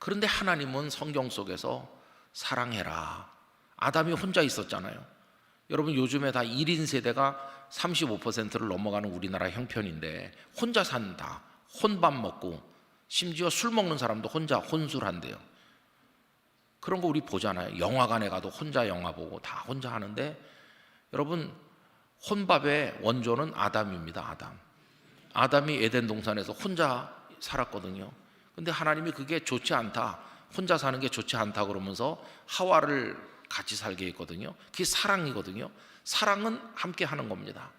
그런데 하나님은 성경 속에서 사랑해라. 아담이 혼자 있었잖아요. 여러분 요즘에 다 1인 세대가 35%를 넘어가는 우리나라 형편인데 혼자 산다, 혼밥 먹고, 심지어 술 먹는 사람도 혼자 혼술한대요. 그런 거 우리 보잖아요. 영화관에 가도 혼자 영화 보고 다 혼자 하는데, 여러분 혼밥의 원조는 아담입니다. 아담이 에덴 동산에서 혼자 살았거든요. 근데 하나님이 그게 좋지 않다, 혼자 사는 게 좋지 않다 그러면서 하와를 같이 살게 했거든요. 그게 사랑이거든요. 사랑은 함께 하는 겁니다.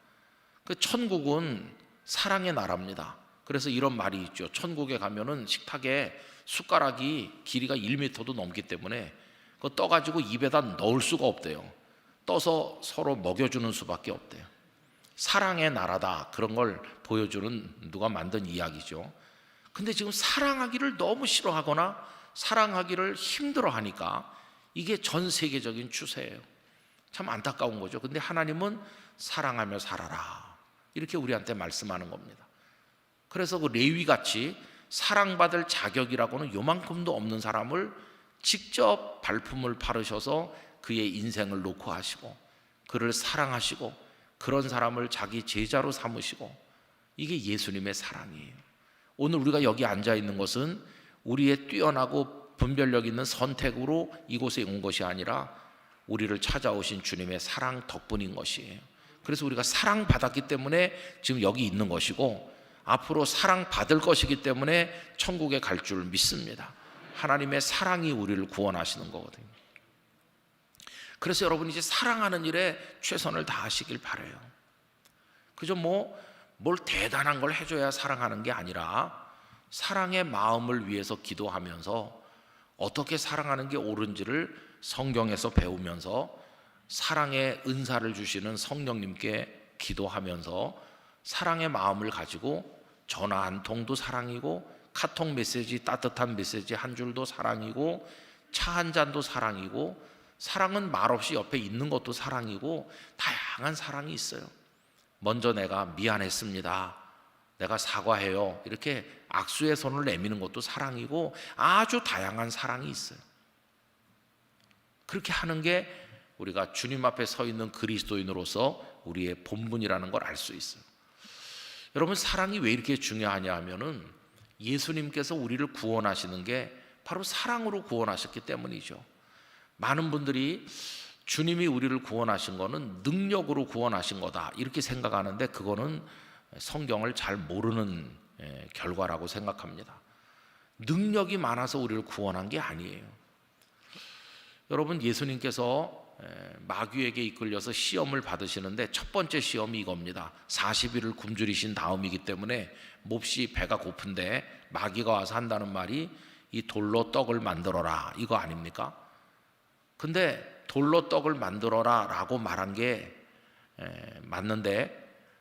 그 천국은 사랑의 나라입니다. 그래서 이런 말이 있죠. 천국에 가면은 식탁에 숟가락이 길이가 1m도 넘기 때문에 그거 떠가지고 입에다 넣을 수가 없대요. 떠서 서로 먹여주는 수밖에 없대요. 사랑의 나라다, 그런 걸 보여주는 누가 만든 이야기죠. 근데 지금 사랑하기를 너무 싫어하거나 사랑하기를 힘들어하니까 이게 전 세계적인 추세예요. 참 안타까운 거죠. 근데 하나님은 사랑하며 살아라, 이렇게 우리한테 말씀하는 겁니다. 그래서 그 레위같이 사랑받을 자격이라고는 요만큼도 없는 사람을 직접 발품을 바르셔서 그의 인생을 놓고 하시고 그를 사랑하시고 그런 사람을 자기 제자로 삼으시고, 이게 예수님의 사랑이에요. 오늘 우리가 여기 앉아 있는 것은 우리의 뛰어나고 분별력 있는 선택으로 이곳에 온 것이 아니라 우리를 찾아오신 주님의 사랑 덕분인 것이에요. 그래서 우리가 사랑받았기 때문에 지금 여기 있는 것이고, 앞으로 사랑받을 것이기 때문에 천국에 갈 줄 믿습니다. 하나님의 사랑이 우리를 구원하시는 거거든요. 그래서 여러분 이제 사랑하는 일에 최선을 다하시길 바라요. 그저 뭘 대단한 걸 해줘야 사랑하는 게 아니라 사랑의 마음을 위해서 기도하면서 어떻게 사랑하는 게 옳은지를 성경에서 배우면서 사랑의 은사를 주시는 성령님께 기도하면서 사랑의 마음을 가지고 전화 한 통도 사랑이고 카톡 메시지, 따뜻한 메시지 한 줄도 사랑이고, 차 한 잔도 사랑이고, 사랑은 말없이 옆에 있는 것도 사랑이고, 다양한 사랑이 있어요. 먼저 내가 미안했습니다, 내가 사과해요, 이렇게 악수의 손을 내미는 것도 사랑이고, 아주 다양한 사랑이 있어요. 그렇게 하는 게 우리가 주님 앞에 서 있는 그리스도인으로서 우리의 본분이라는 걸 알 수 있어요. 여러분, 사랑이 왜 이렇게 중요하냐 하면은 예수님께서 우리를 구원하시는 게 바로 사랑으로 구원하셨기 때문이죠. 많은 분들이 주님이 우리를 구원하신 거는 능력으로 구원하신 거다 이렇게 생각하는데, 그거는 성경을 잘 모르는 결과라고 생각합니다. 능력이 많아서 우리를 구원한 게 아니에요. 여러분, 예수님께서 마귀에게 이끌려서 시험을 받으시는데 첫 번째 시험이 이겁니다. 40일을 굶주리신 다음이기 때문에 몹시 배가 고픈데 마귀가 와서 한다는 말이 이 돌로 떡을 만들어라, 이거 아닙니까? 근데 돌로 떡을 만들어라 라고 말한 게 맞는데,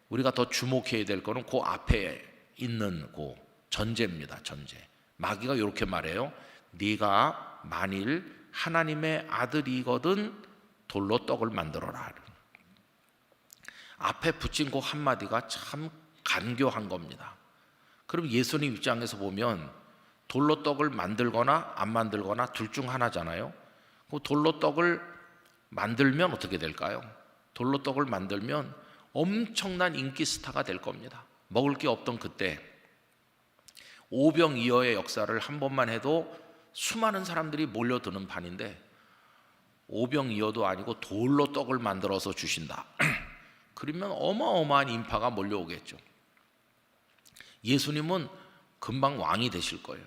우리가 더 주목해야 될 거는 그 앞에 있는 그 전제입니다. 전제. 마귀가 이렇게 말해요. 네가 만일 하나님의 아들이거든 돌로 떡을 만들어라. 앞에 붙인 그 한마디가 참 간교한 겁니다. 그럼 예수님 입장에서 보면 돌로 떡을 만들거나 안 만들거나 둘 중 하나잖아요. 그 돌로 떡을 만들면 어떻게 될까요? 돌로 떡을 만들면 엄청난 인기 스타가 될 겁니다. 먹을 게 없던 그때 오병이어의 역사를 한 번만 해도 수많은 사람들이 몰려드는 판인데, 오병이어도 아니고 돌로 떡을 만들어서 주신다. 그러면 어마어마한 인파가 몰려오겠죠. 예수님은 금방 왕이 되실 거예요.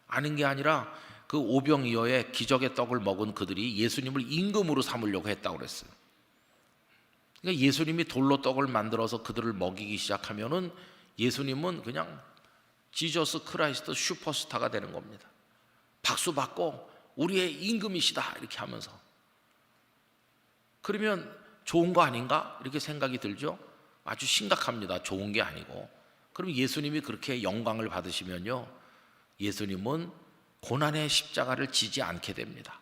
아닌 게 아니라 그 오병이어의 기적의 떡을 먹은 그들이 예수님을 임금으로 삼으려고 했다고 그랬어요. 그러니까 예수님이 돌로 떡을 만들어서 그들을 먹이기 시작하면은 예수님은 그냥 지저스 크라이스트 슈퍼스타가 되는 겁니다. 박수 받고 우리의 임금이시다 이렇게 하면서. 그러면 좋은 거 아닌가 이렇게 생각이 들죠. 아주 심각합니다. 좋은 게 아니고. 그럼 예수님이 그렇게 영광을 받으시면요, 예수님은 고난의 십자가를 지지 않게 됩니다.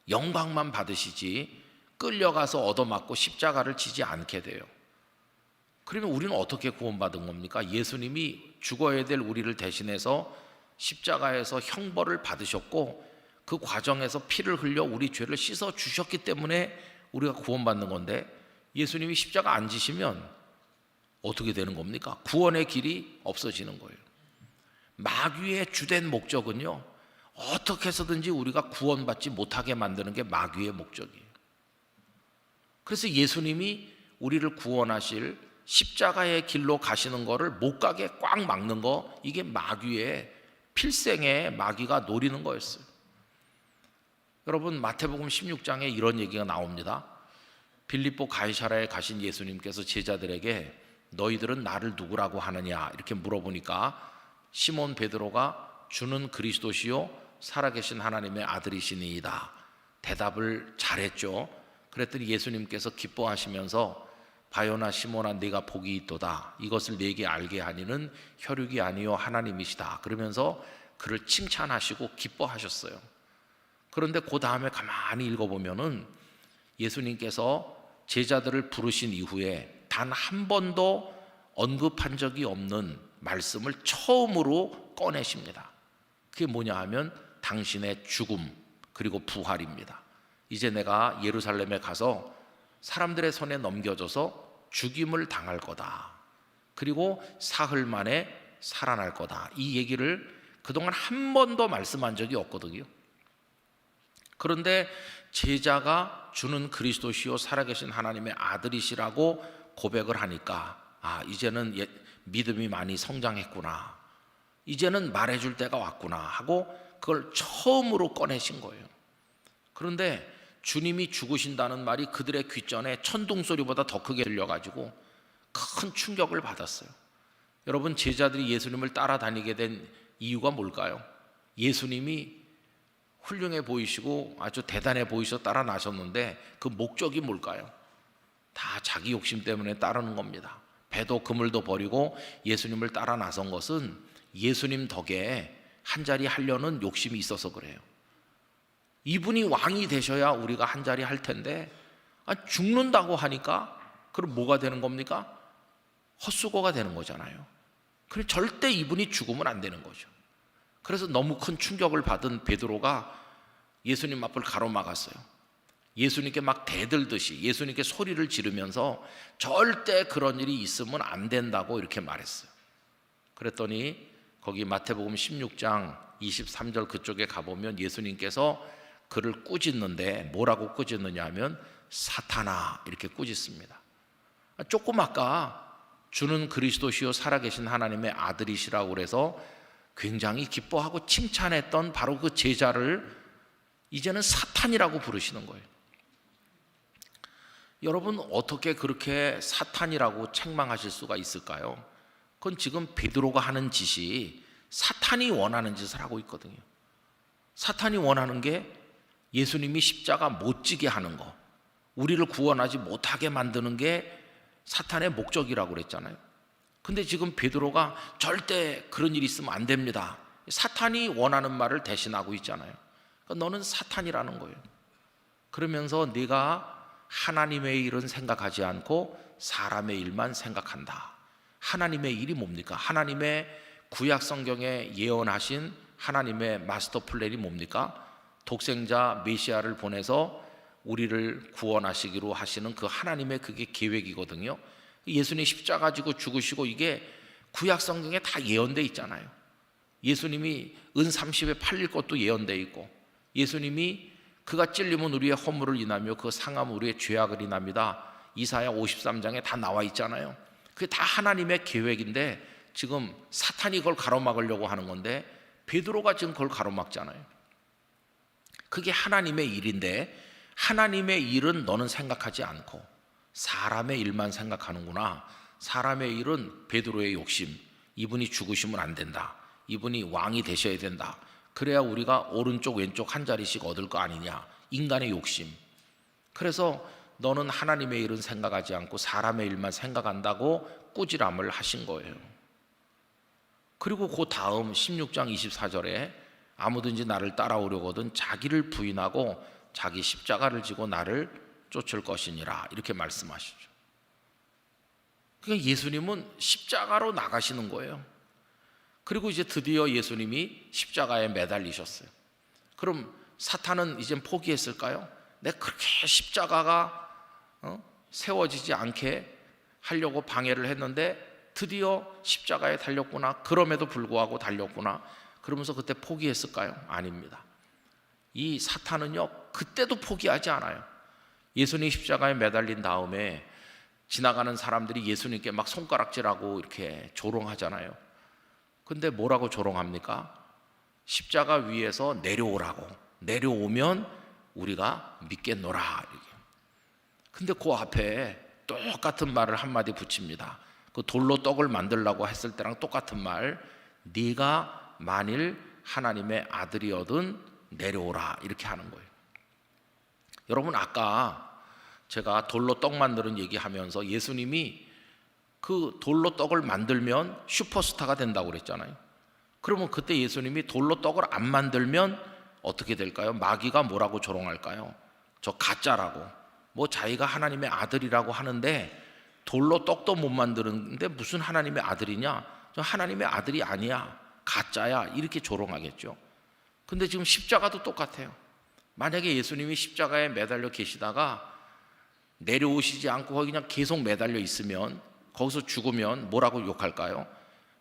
영광만 받으시지 끌려가서 얻어맞고 십자가를 지지 않게 돼요. 그러면 우리는 어떻게 구원받은 겁니까? 예수님이 죽어야 될 우리를 대신해서 십자가에서 형벌을 받으셨고, 그 과정에서 피를 흘려 우리 죄를 씻어 주셨기 때문에 우리가 구원받는 건데, 예수님이 십자가 안 지시면 어떻게 되는 겁니까? 구원의 길이 없어지는 거예요. 마귀의 주된 목적은요, 어떻게 해서든지 우리가 구원받지 못하게 만드는 게 마귀의 목적이에요. 그래서 예수님이 우리를 구원하실 십자가의 길로 가시는 거를 못 가게 꽉 막는 거, 이게 마귀의 필생의 마귀가 노리는 거였어요. 여러분, 마태복음 16장에 이런 얘기가 나옵니다. 빌립보 가이사랴에 가신 예수님께서 제자들에게 너희들은 나를 누구라고 하느냐 이렇게 물어보니까 시몬 베드로가 주는 그리스도시요 살아계신 하나님의 아들이시니이다 대답을 잘했죠. 그랬더니 예수님께서 기뻐하시면서 바요나 시몬아 네가 복이 있도다, 이것을 네게 알게 하니는 혈육이 아니요 하나님이시다 그러면서 그를 칭찬하시고 기뻐하셨어요. 그런데 그 다음에 가만히 읽어보면은 예수님께서 제자들을 부르신 이후에 단 한 번도 언급한 적이 없는 말씀을 처음으로 꺼내십니다. 그게 뭐냐 하면 당신의 죽음 그리고 부활입니다. 이제 내가 예루살렘에 가서 사람들의 손에 넘겨져서 죽임을 당할 거다, 그리고 사흘 만에 살아날 거다, 이 얘기를 그동안 한 번도 말씀한 적이 없거든요. 그런데 제자가 주는 그리스도시요 살아계신 하나님의 아들이시라고 고백을 하니까 이제는 믿음이 많이 성장했구나, 이제는 말해줄 때가 왔구나 하고 그걸 처음으로 꺼내신 거예요. 그런데 주님이 죽으신다는 말이 그들의 귓전에 천둥소리보다 더 크게 들려가지고 큰 충격을 받았어요. 여러분, 제자들이 예수님을 따라다니게 된 이유가 뭘까요? 예수님이 훌륭해 보이시고 아주 대단해 보이셔서 따라 나셨는데 그 목적이 뭘까요? 다 자기 욕심 때문에 따르는 겁니다. 배도 그물도 버리고 예수님을 따라 나선 것은 예수님 덕에 한 자리 하려는 욕심이 있어서 그래요. 이분이 왕이 되셔야 우리가 한 자리 할 텐데 죽는다고 하니까 그럼 뭐가 되는 겁니까? 헛수고가 되는 거잖아요. 그래서 절대 이분이 죽으면 안 되는 거죠. 그래서 너무 큰 충격을 받은 베드로가 예수님 앞을 가로막았어요. 예수님께 막 대들듯이 예수님께 소리를 지르면서 절대 그런 일이 있으면 안 된다고 이렇게 말했어요. 그랬더니 거기 마태복음 16장 23절 그쪽에 가보면 예수님께서 그를 꾸짖는데 뭐라고 꾸짖느냐 하면 사탄아 이렇게 꾸짖습니다. 조금 아까 주는 그리스도시요 살아계신 하나님의 아들이시라고 그래서 굉장히 기뻐하고 칭찬했던 바로 그 제자를 이제는 사탄이라고 부르시는 거예요. 여러분 어떻게 그렇게 사탄이라고 책망하실 수가 있을까요? 그건 지금 베드로가 하는 짓이 사탄이 원하는 짓을 하고 있거든요. 사탄이 원하는 게 예수님이 십자가 못 지게 하는 거, 우리를 구원하지 못하게 만드는 게 사탄의 목적이라고 그랬잖아요. 근데 지금 베드로가 절대 그런 일이 있으면 안 됩니다, 사탄이 원하는 말을 대신하고 있잖아요. 그러니까 너는 사탄이라는 거예요. 그러면서 네가 하나님의 일은 생각하지 않고 사람의 일만 생각한다. 하나님의 일이 뭡니까? 하나님의 구약 성경에 예언하신 하나님의 마스터 플랜이 뭡니까? 독생자 메시아를 보내서 우리를 구원하시기로 하시는 그 하나님의 그게 계획이거든요. 예수님 십자가 지고 죽으시고 이게 구약 성경에 다 예언돼 있잖아요. 예수님이 은 30에 팔릴 것도 예언돼 있고, 예수님이 그가 찔리면 우리의 허물을 인하며 그 상함은 우리의 죄악을 인합니다, 이사야 53장에 다 나와 있잖아요. 그게 다 하나님의 계획인데 지금 사탄이 그걸 가로막으려고 하는 건데 베드로가 지금 그걸 가로막잖아요. 그게 하나님의 일인데 하나님의 일은 너는 생각하지 않고 사람의 일만 생각하는구나. 사람의 일은 베드로의 욕심, 이분이 죽으시면 안 된다, 이분이 왕이 되셔야 된다, 그래야 우리가 오른쪽 왼쪽 한 자리씩 얻을 거 아니냐, 인간의 욕심. 그래서 너는 하나님의 일은 생각하지 않고 사람의 일만 생각한다고 꾸지람을 하신 거예요. 그리고 그 다음 16장 24절에 아무든지 나를 따라오려거든 자기를 부인하고 자기 십자가를 지고 나를 쫓을 것이니라 이렇게 말씀하시죠. 그러니까 예수님은 십자가로 나가시는 거예요. 그리고 이제 드디어 예수님이 십자가에 매달리셨어요. 그럼 사탄은 이젠 포기했을까요? 내가 그렇게 십자가가 세워지지 않게 하려고 방해를 했는데 드디어 십자가에 달렸구나, 그럼에도 불구하고 달렸구나, 그러면서 그때 포기했을까요? 아닙니다. 이 사탄은요 그때도 포기하지 않아요. 예수님 십자가에 매달린 다음에 지나가는 사람들이 예수님께 막 손가락질하고 이렇게 조롱하잖아요. 근데 뭐라고 조롱합니까? 십자가 위에서 내려오라고, 내려오면 우리가 믿겠노라. 근데 그 앞에 똑같은 말을 한마디 붙입니다. 그 돌로 떡을 만들라고 했을 때랑 똑같은 말, 네가 만일 하나님의 아들이거든 내려오라, 이렇게 하는 거예요. 여러분 아까 제가 돌로 떡 만드는 얘기하면서 예수님이 그 돌로 떡을 만들면 슈퍼스타가 된다고 그랬잖아요. 그러면 그때 예수님이 돌로 떡을 안 만들면 어떻게 될까요? 마귀가 뭐라고 조롱할까요? 저 가짜라고, 뭐 자기가 하나님의 아들이라고 하는데 돌로 떡도 못 만드는데 무슨 하나님의 아들이냐, 저 하나님의 아들이 아니야, 가짜야, 이렇게 조롱하겠죠. 근데 지금 십자가도 똑같아요. 만약에 예수님이 십자가에 매달려 계시다가 내려오시지 않고 거기 그냥 계속 매달려 있으면, 거기서 죽으면 뭐라고 욕할까요?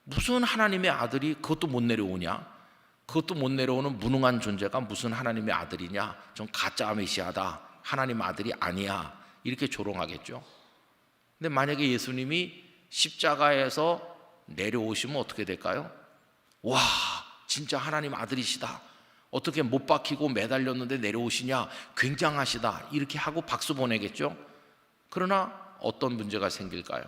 무슨 하나님의 아들이 그것도 못 내려오냐, 그것도 못 내려오는 무능한 존재가 무슨 하나님의 아들이냐, 좀 가짜 메시아다, 하나님 아들이 아니야, 이렇게 조롱하겠죠. 근데 만약에 예수님이 십자가에서 내려오시면 어떻게 될까요? 와, 진짜 하나님 아들이시다, 어떻게 못 박히고 매달렸는데 내려오시냐, 굉장하시다, 이렇게 하고 박수 보내겠죠. 그러나 어떤 문제가 생길까요?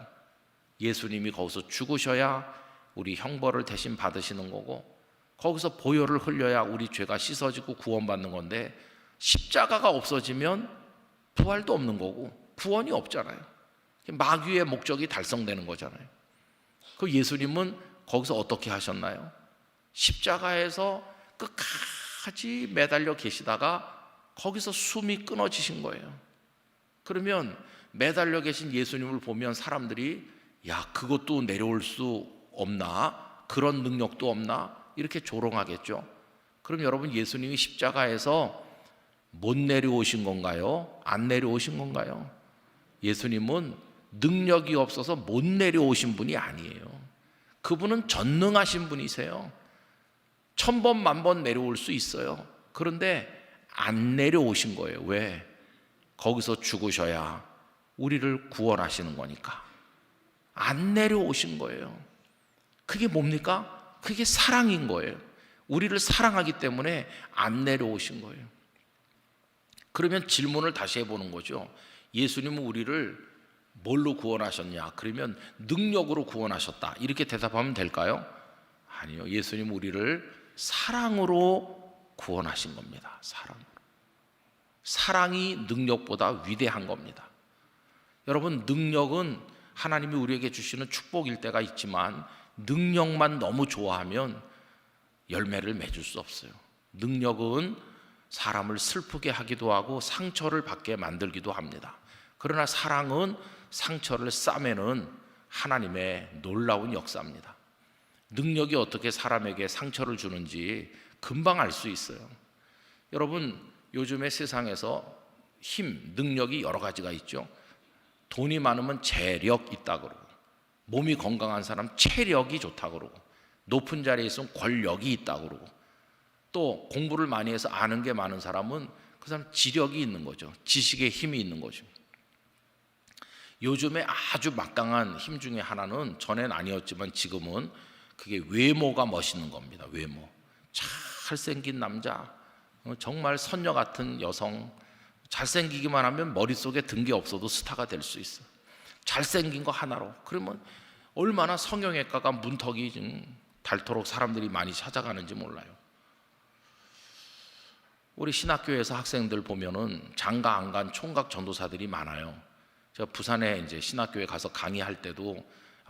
예수님이 거기서 죽으셔야 우리 형벌을 대신 받으시는 거고, 거기서 보혈을 흘려야 우리 죄가 씻어지고 구원받는 건데, 십자가가 없어지면 부활도 없는 거고 구원이 없잖아요. 마귀의 목적이 달성되는 거잖아요. 그 예수님은 거기서 어떻게 하셨나요? 십자가에서 끝까지 매달려 계시다가 거기서 숨이 끊어지신 거예요. 그러면 매달려 계신 예수님을 보면 사람들이 야, 그것도 내려올 수 없나? 그런 능력도 없나? 이렇게 조롱하겠죠. 그럼 여러분, 예수님이 십자가에서 못 내려오신 건가요? 안 내려오신 건가요? 예수님은 능력이 없어서 못 내려오신 분이 아니에요. 그분은 전능하신 분이세요. 1000번, 10,000번 내려올 수 있어요. 그런데 안 내려오신 거예요. 왜? 거기서 죽으셔야 우리를 구원하시는 거니까. 안 내려오신 거예요. 그게 뭡니까? 그게 사랑인 거예요. 우리를 사랑하기 때문에 안 내려오신 거예요. 그러면 질문을 다시 해보는 거죠. 예수님은 우리를 뭘로 구원하셨냐? 그러면 능력으로 구원하셨다, 이렇게 대답하면 될까요? 아니요. 예수님은 우리를 사랑으로 구원하신 겁니다. 사랑이 능력보다 위대한 겁니다. 여러분, 능력은 하나님이 우리에게 주시는 축복일 때가 있지만 능력만 너무 좋아하면 열매를 맺을 수 없어요. 능력은 사람을 슬프게 하기도 하고 상처를 받게 만들기도 합니다. 그러나 사랑은 상처를 싸매는 하나님의 놀라운 역사입니다. 능력이 어떻게 사람에게 상처를 주는지 금방 알 수 있어요. 여러분, 요즘에 세상에서 힘, 능력이 여러 가지가 있죠. 돈이 많으면 재력 있다 그러고, 몸이 건강한 사람 체력이 좋다 그러고, 높은 자리에 있으면 권력이 있다 그러고, 또 공부를 많이 해서 아는 게 많은 사람은 그 사람 지력이 있는 거죠. 지식의 힘이 있는 거죠. 요즘에 아주 막강한 힘 중에 하나는, 전엔 아니었지만 지금은, 그게 외모가 멋있는 겁니다. 외모. 잘생긴 남자, 정말 선녀 같은 여성, 잘생기기만 하면 머릿속에 든 게 없어도 스타가 될 수 있어요. 잘생긴 거 하나로. 그러면 얼마나 성형외과가 문턱이 닳도록 사람들이 많이 찾아가는지 몰라요. 우리 신학교에서 학생들 보면은 장가 안 간 총각 전도사들이 많아요. 제가 부산에 이제 신학교에 가서 강의할 때도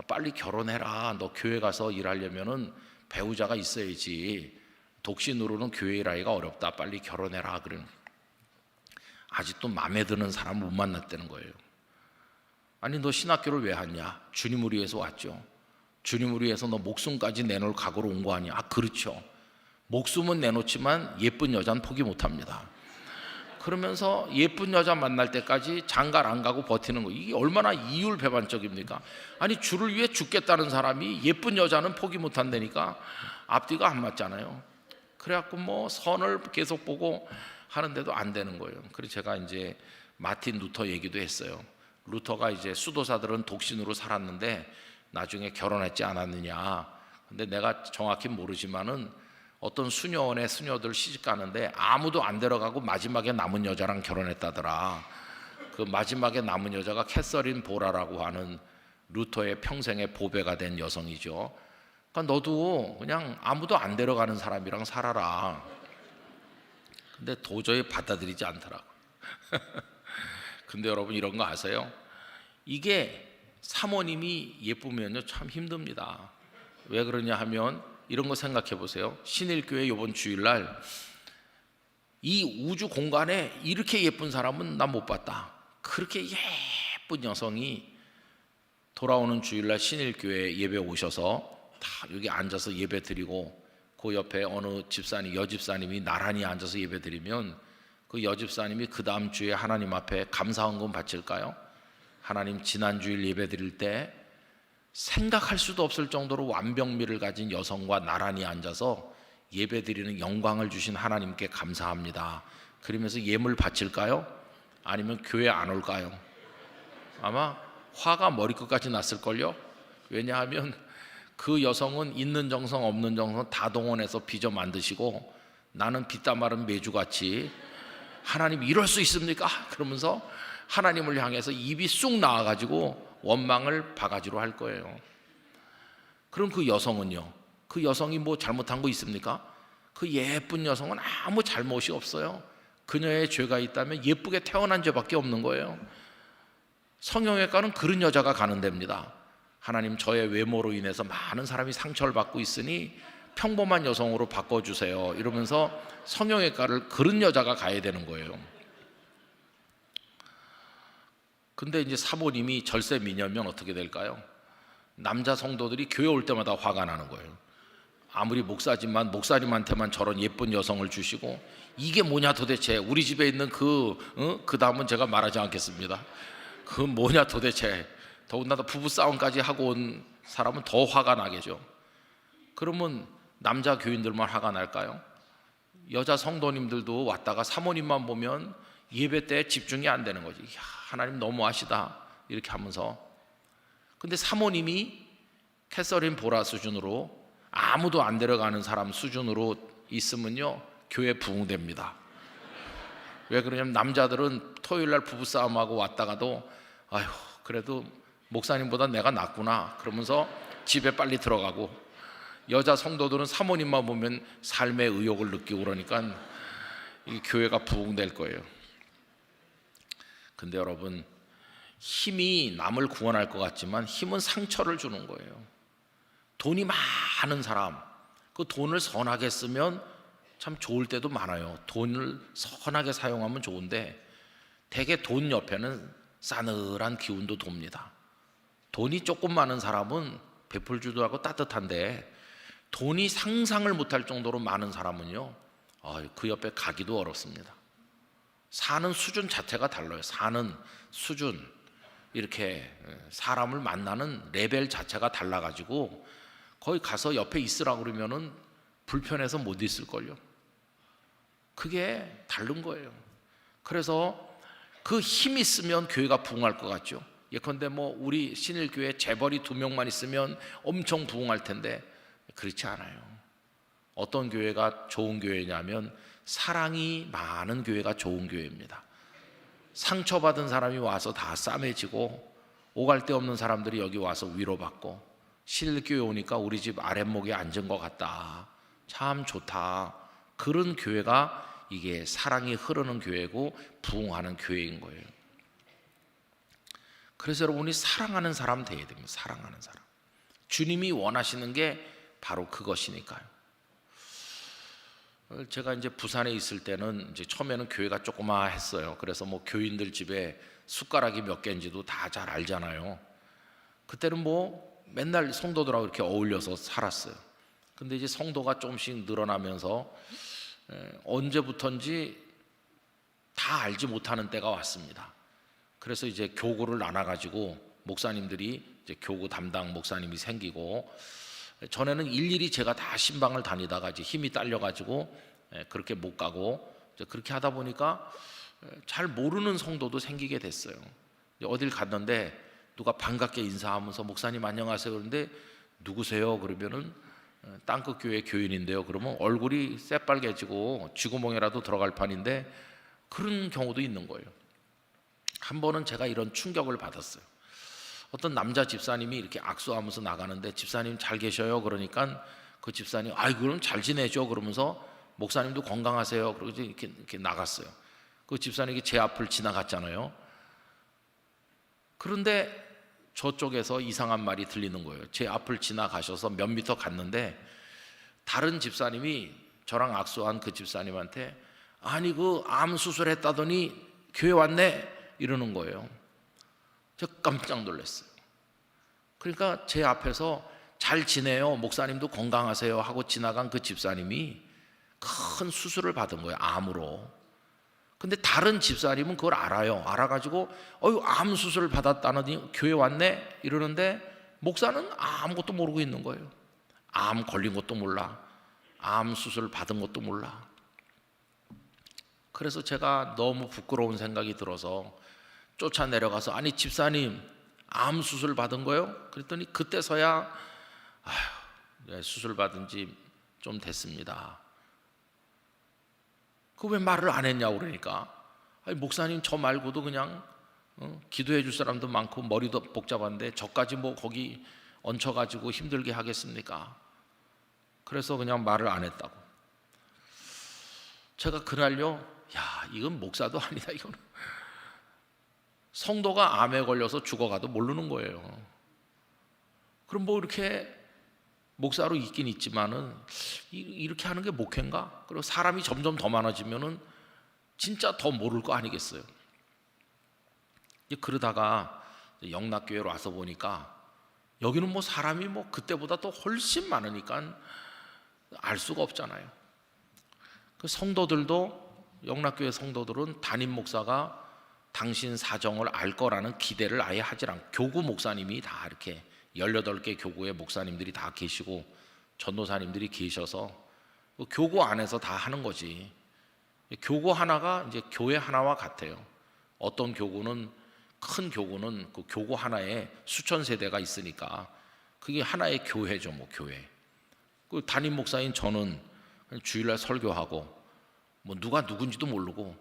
빨리 결혼해라. 너 교회 가서 일하려면은 배우자가 있어야지. 독신으로는 교회 일하기가 어렵다. 빨리 결혼해라. 그러는. 아직도 마음에 드는 사람 못 만났다는 거예요. 아니, 너 신학교를 왜 왔냐? 주님을 위해서 왔죠. 주님을 위해서 너 목숨까지 내놓을 각오로 온 거 아니야? 아, 그렇죠. 목숨은 내놓지만 예쁜 여자는 포기 못합니다. 그러면서 예쁜 여자 만날 때까지 장가를 안 가고 버티는 거, 이게 얼마나 이율배반적입니까? 아니, 주를 위해 죽겠다는 사람이 예쁜 여자는 포기 못한다니까 앞뒤가 안 맞잖아요. 그래갖고 뭐 선을 계속 보고 하는데도 안 되는 거예요. 그래서 제가 이제 마틴 루터 얘기도 했어요. 루터가 이제 수도사들은 독신으로 살았는데 나중에 결혼했지 않았느냐. 근데 내가 정확히 모르지만은 어떤 수녀원의 수녀들 시집 가는데 아무도 안 데려가고 마지막에 남은 여자랑 결혼했다더라. 그 마지막에 남은 여자가 캐서린 보라라고 하는 루터의 평생의 보배가 된 여성이죠. 그러니까 너도 그냥 아무도 안 데려가는 사람이랑 살아라. 근데 도저히 받아들이지 않더라고. 근데 여러분, 이런 거 아세요? 이게 사모님이 예쁘면요 참 힘듭니다. 왜 그러냐 하면 이런 거 생각해 보세요. 신일교회 이번 주일날 이 우주 공간에 이렇게 예쁜 사람은 나 못 봤다. 그렇게 예쁜 여성이 돌아오는 주일날 신일교회 예배 오셔서 다 여기 앉아서 예배 드리고, 그 옆에 어느 집사님, 여집사님이 나란히 앉아서 예배 드리면 그 여집사님이 그 다음 주에 하나님 앞에 감사헌금 바칠까요? 하나님, 지난 주일 예배 드릴 때 생각할 수도 없을 정도로 완벽미를 가진 여성과 나란히 앉아서 예배드리는 영광을 주신 하나님께 감사합니다. 그러면서 예물 바칠까요? 아니면 교회 안 올까요? 아마 화가 머리끝까지 났을걸요? 왜냐하면 그 여성은 있는 정성 없는 정성 다 동원해서 빚어 만드시고, 나는 빚다 마른 메주같이 하나님 이럴 수 있습니까? 그러면서 하나님을 향해서 입이 쑥 나와가지고 원망을 바가지로 할 거예요. 그럼 그 여성은요? 그 여성이 뭐 잘못한 거 있습니까? 그 예쁜 여성은 아무 잘못이 없어요. 그녀의 죄가 있다면 예쁘게 태어난 죄밖에 없는 거예요. 성형외과는 그런 여자가 가는 데입니다. 하나님, 저의 외모로 인해서 많은 사람이 상처를 받고 있으니 평범한 여성으로 바꿔주세요 이러면서 성형외과를 그런 여자가 가야 되는 거예요. 근데 이제 사모님이 절세 미녀면 어떻게 될까요? 남자 성도들이 교회 올 때마다 화가 나는 거예요. 아무리 목사지만 목사님한테만 저런 예쁜 여성을 주시고 이게 뭐냐 도대체, 우리 집에 있는 그 다음은 제가 말하지 않겠습니다. 그 뭐냐 도대체. 더군다나 부부싸움까지 하고 온 사람은 더 화가 나겠죠. 그러면 남자 교인들만 화가 날까요? 여자 성도님들도 왔다가 사모님만 보면 예배 때 집중이 안 되는 거지. 야, 하나님 너무하시다 이렇게 하면서. 근데 사모님이 캐서린 보라 수준으로 아무도 안 데려가는 사람 수준으로 있으면요, 교회 부흥됩니다. 왜 그러냐면 남자들은 토요일날 부부싸움하고 왔다가도 아휴 그래도 목사님보다 내가 낫구나 그러면서 집에 빨리 들어가고, 여자 성도들은 사모님만 보면 삶의 의욕을 느끼고 그러니까 이 교회가 부흥될 거예요. 근데 여러분, 힘이 남을 구원할 것 같지만 힘은 상처를 주는 거예요. 돈이 많은 사람, 그 돈을 선하게 쓰면 참 좋을 때도 많아요. 돈을 선하게 사용하면 좋은데 대개 돈 옆에는 싸늘한 기운도 돕니다. 돈이 조금 많은 사람은 베풀지도 하고 따뜻한데 돈이 상상을 못할 정도로 많은 사람은요, 그 옆에 가기도 어렵습니다. 사는 수준 자체가 달라요. 사는 수준, 이렇게 사람을 만나는 레벨 자체가 달라가지고 거기 가서 옆에 있으라 그러면은 불편해서 못 있을걸요. 그게 다른 거예요. 그래서 그 힘 있으면 교회가 부흥할 것 같죠. 예컨대 뭐 우리 신일교회 재벌이 2명만 있으면 엄청 부흥할 텐데 그렇지 않아요. 어떤 교회가 좋은 교회냐면 사랑이 많은 교회가 좋은 교회입니다. 상처받은 사람이 와서 다 싸매지고 오갈 데 없는 사람들이 여기 와서 위로받고, 신일교회 오니까 우리 집 아랫목에 앉은 것 같다, 참 좋다, 그런 교회가 이게 사랑이 흐르는 교회고 부흥하는 교회인 거예요. 그래서 여러분이 사랑하는 사람 돼야 됩니다. 사랑하는 사람. 주님이 원하시는 게 바로 그것이니까요. 제가 이제 부산에 있을 때는 이제 처음에는 교회가 조그마했어요. 그래서 뭐 교인들 집에 숟가락이 몇 개인지도 다 잘 알잖아요. 그때는 뭐 맨날 성도들하고 이렇게 어울려서 살았어요. 근데 이제 성도가 조금씩 늘어나면서 언제부턴지 다 알지 못하는 때가 왔습니다. 그래서 이제 교구를 나눠가지고 목사님들이 이제 교구 담당 목사님이 생기고, 전에는 일일이 제가 다 신방을 다니다가 이제 힘이 딸려가지고 그렇게 못 가고, 이제 그렇게 하다 보니까 잘 모르는 성도도 생기게 됐어요. 어딜 갔는데 누가 반갑게 인사하면서 목사님 안녕하세요 그러는데 누구세요? 그러면은 땅끝 교회 교인인데요. 그러면 얼굴이 새빨개지고 쥐구멍이라도 들어갈 판인데 그런 경우도 있는 거예요. 한 번은 제가 이런 충격을 받았어요. 어떤 남자 집사님이 이렇게 악수하면서 나가는데 집사님 잘 계셔요? 그러니까 그 집사님 아이 그럼 잘 지내죠? 그러면서 목사님도 건강하세요? 그러고 이렇게 나갔어요. 그 집사님이 제 앞을 지나갔잖아요. 그런데 저쪽에서 이상한 말이 들리는 거예요. 제 앞을 지나가셔서 몇 미터 갔는데 다른 집사님이 저랑 악수한 그 집사님한테 아니 그 암 수술했다더니 교회 왔네 이러는 거예요. 제가 깜짝 놀랐어요. 그러니까 제 앞에서 잘 지내요, 목사님도 건강하세요 하고 지나간 그 집사님이 큰 수술을 받은 거예요, 암으로. 근데 다른 집사님은 그걸 알아요. 알아가지고 암 수술을 받았다더니 교회 왔네 이러는데 목사는 아무것도 모르고 있는 거예요. 암 걸린 것도 몰라, 암 수술 받은 것도 몰라. 그래서 제가 너무 부끄러운 생각이 들어서 쫓아 내려가서 아니 집사님 암 수술 받은 거요? 그랬더니 그때서야 수술 받은 지 좀 됐습니다. 그 왜 말을 안 했냐고 그러니까 아니 목사님 저 말고도 그냥 기도해 줄 사람도 많고 머리도 복잡한데 저까지 뭐 거기 얹혀가지고 힘들게 하겠습니까? 그래서 그냥 말을 안 했다고. 제가 그날요, 야 이건 목사도 아니다, 이거는 성도가 암에 걸려서 죽어가도 모르는 거예요. 그럼 뭐 이렇게 목사로 있긴 있지만은 이렇게 하는 게 목회인가? 그리고 사람이 점점 더 많아지면은 진짜 더 모를 거 아니겠어요? 그러다가 영락교회로 와서 보니까 여기는 뭐 사람이 뭐 그때보다 또 훨씬 많으니까 알 수가 없잖아요. 그 성도들도, 영락교회 성도들은 담임 목사가 당신 사정을 알 거라는 기대를 아예 하질 않고, 교구 목사님이 다 이렇게 18개 교구의 목사님들이 다 계시고 전도사님들이 계셔서 그 교구 안에서 다 하는 거지. 교구 하나가 이제 교회 하나와 같아요. 어떤 교구는, 큰 교구는 그 교구 하나에 수천 세대가 있으니까 그게 하나의 교회죠, 뭐 교회. 그 담임 목사인 저는 주일날 설교하고 뭐 누가 누군지도 모르고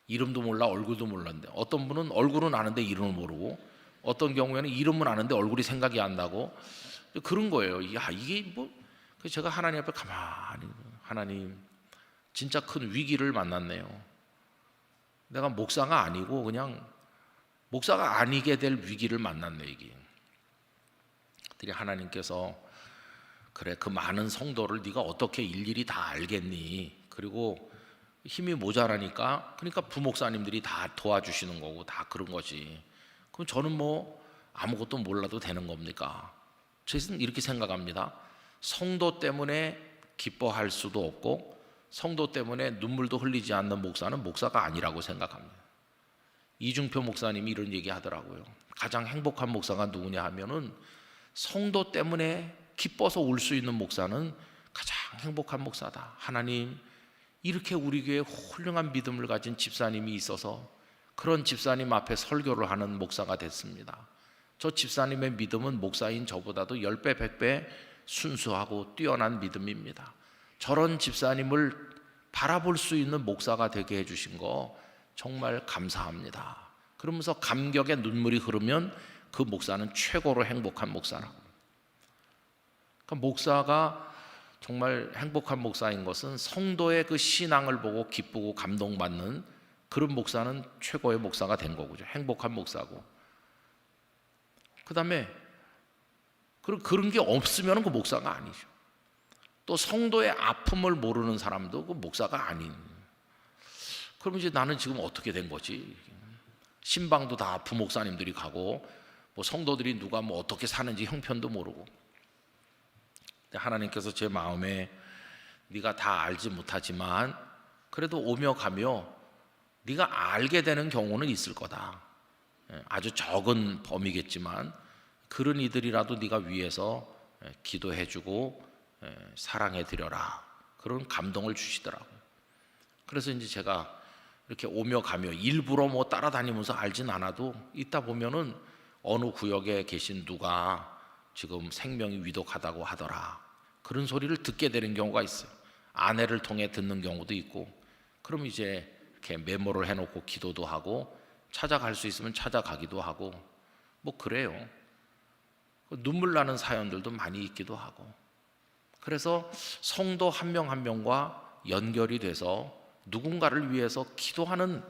이름도 몰라 얼굴도 몰랐는데, 어떤 분은 얼굴은 아는데 이름을 모르고, 어떤 경우에는 이름은 아는데 얼굴이 생각이 안 나고 그런 거예요. 이게 뭐. 그래서 제가 하나님 앞에 가만히, 하나님 진짜 큰 위기를 만났네요. 내가 목사가 아니고 그냥 목사가 아니게 될 위기를 만났네 이게. 그랬더니 하나님께서, 그래, 그 많은 성도를 네가 어떻게 일일이 다 알겠니? 그리고 힘이 모자라니까, 그러니까 부목사님들이 다 도와주시는 거고 다 그런 거지. 그럼 저는 뭐 아무것도 몰라도 되는 겁니까? 저는 이렇게 생각합니다. 성도 때문에 기뻐할 수도 없고 성도 때문에 눈물도 흘리지 않는 목사는 목사가 아니라고 생각합니다. 이중표 목사님이 이런 얘기 하더라고요. 가장 행복한 목사가 누구냐 하면은 성도 때문에 기뻐서 울 수 있는 목사는 가장 행복한 목사다. 하나님, 이렇게 우리 교회에 훌륭한 믿음을 가진 집사님이 있어서 그런 집사님 앞에 설교를 하는 목사가 됐습니다. 저 집사님의 믿음은 목사인 저보다도 10배, 100배 순수하고 뛰어난 믿음입니다. 저런 집사님을 바라볼 수 있는 목사가 되게 해주신 거 정말 감사합니다. 그러면서 감격의 눈물이 흐르면 그 목사는 최고로 행복한 목사라고. 그러니까 목사가 정말 행복한 목사인 것은 성도의 그 신앙을 보고 기쁘고 감동받는 그런 목사는 최고의 목사가 된 거고요. 행복한 목사고. 그 다음에 그런 게 없으면 그 목사가 아니죠. 또 성도의 아픔을 모르는 사람도 그 목사가 아닌. 그럼 이제 나는 지금 어떻게 된 거지? 신방도 다 부목사님들이 가고 뭐 성도들이 누가 뭐 어떻게 사는지 형편도 모르고. 하나님께서 제 마음에 네가 다 알지 못하지만 그래도 오며 가며 네가 알게 되는 경우는 있을 거다. 아주 적은 범위겠지만 그런 이들이라도 네가 위해서 기도해주고 사랑해드려라. 그런 감동을 주시더라고요. 그래서 이제 제가 이렇게 오며 가며 일부러 뭐 따라다니면서 알진 않아도 있다 보면은 어느 구역에 계신 누가 지금 생명이 위독하다고 하더라. 그런 소리를 듣게 되는 경우가 있어요. 아내를 통해 듣는 경우도 있고. 그럼 이제 이렇게 메모를 해놓고 기도도 하고 찾아갈 수 있으면 찾아가기도 하고 뭐 그래요. 눈물 나는 사연들도 많이 있기도 하고. 그래서 성도 한 명 한 명과 연결이 돼서 누군가를 위해서 기도하는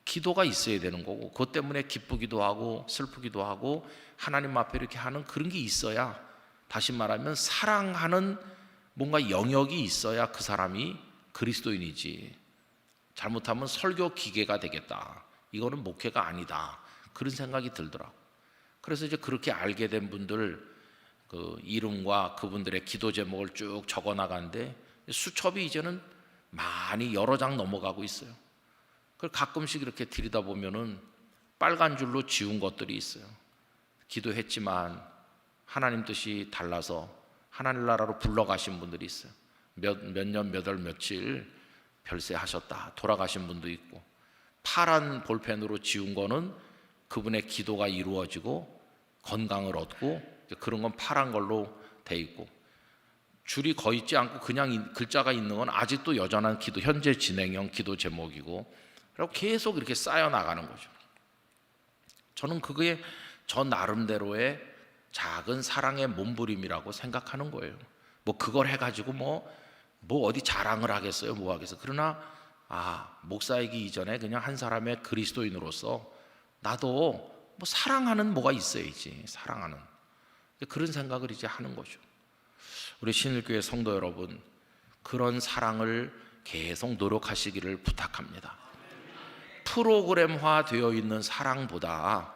기도가 있어야 되는 거고, 그것 때문에 기쁘기도 하고 슬프기도 하고 하나님 앞에 이렇게 하는 그런 게 있어야, 다시 말하면 사랑하는 뭔가 영역이 있어야 그 사람이 그리스도인이지. 잘못하면 설교 기계가 되겠다. 이거는 목회가 아니다. 그런 생각이 들더라고. 그래서 이제 그렇게 알게 된 분들 그 이름과 그분들의 기도 제목을 쭉 적어 나가는데 수첩이 이제는 많이 여러 장 넘어가고 있어요. 그걸 가끔씩 이렇게 들이다 보면은 빨간 줄로 지운 것들이 있어요. 기도했지만 하나님 뜻이 달라서 하나님 나라로 불러가신 분들이 있어요. 몇 년, 몇 월, 며칠 별세하셨다 돌아가신 분도 있고, 파란 볼펜으로 지운 거는 그분의 기도가 이루어지고 건강을 얻고 그런 건 파란 걸로 돼 있고, 줄이 거 있지 않고 그냥 글자가 있는 건 아직도 여전한 기도, 현재 진행형 기도 제목이고, 그리고 계속 이렇게 쌓여 나가는 거죠. 저는 그게 저 나름대로의 작은 사랑의 몸부림이라고 생각하는 거예요. 뭐 그걸 해가지고 뭐 어디 자랑을 하겠어요? 뭐 하겠어요? 그러나 목사이기 이전에 그냥 한 사람의 그리스도인으로서 나도 뭐 사랑하는 뭐가 있어야지. 사랑하는 그런 생각을 이제 하는 거죠. 우리 신일교회 성도 여러분, 그런 사랑을 계속 노력하시기를 부탁합니다. 프로그램화 되어 있는 사랑보다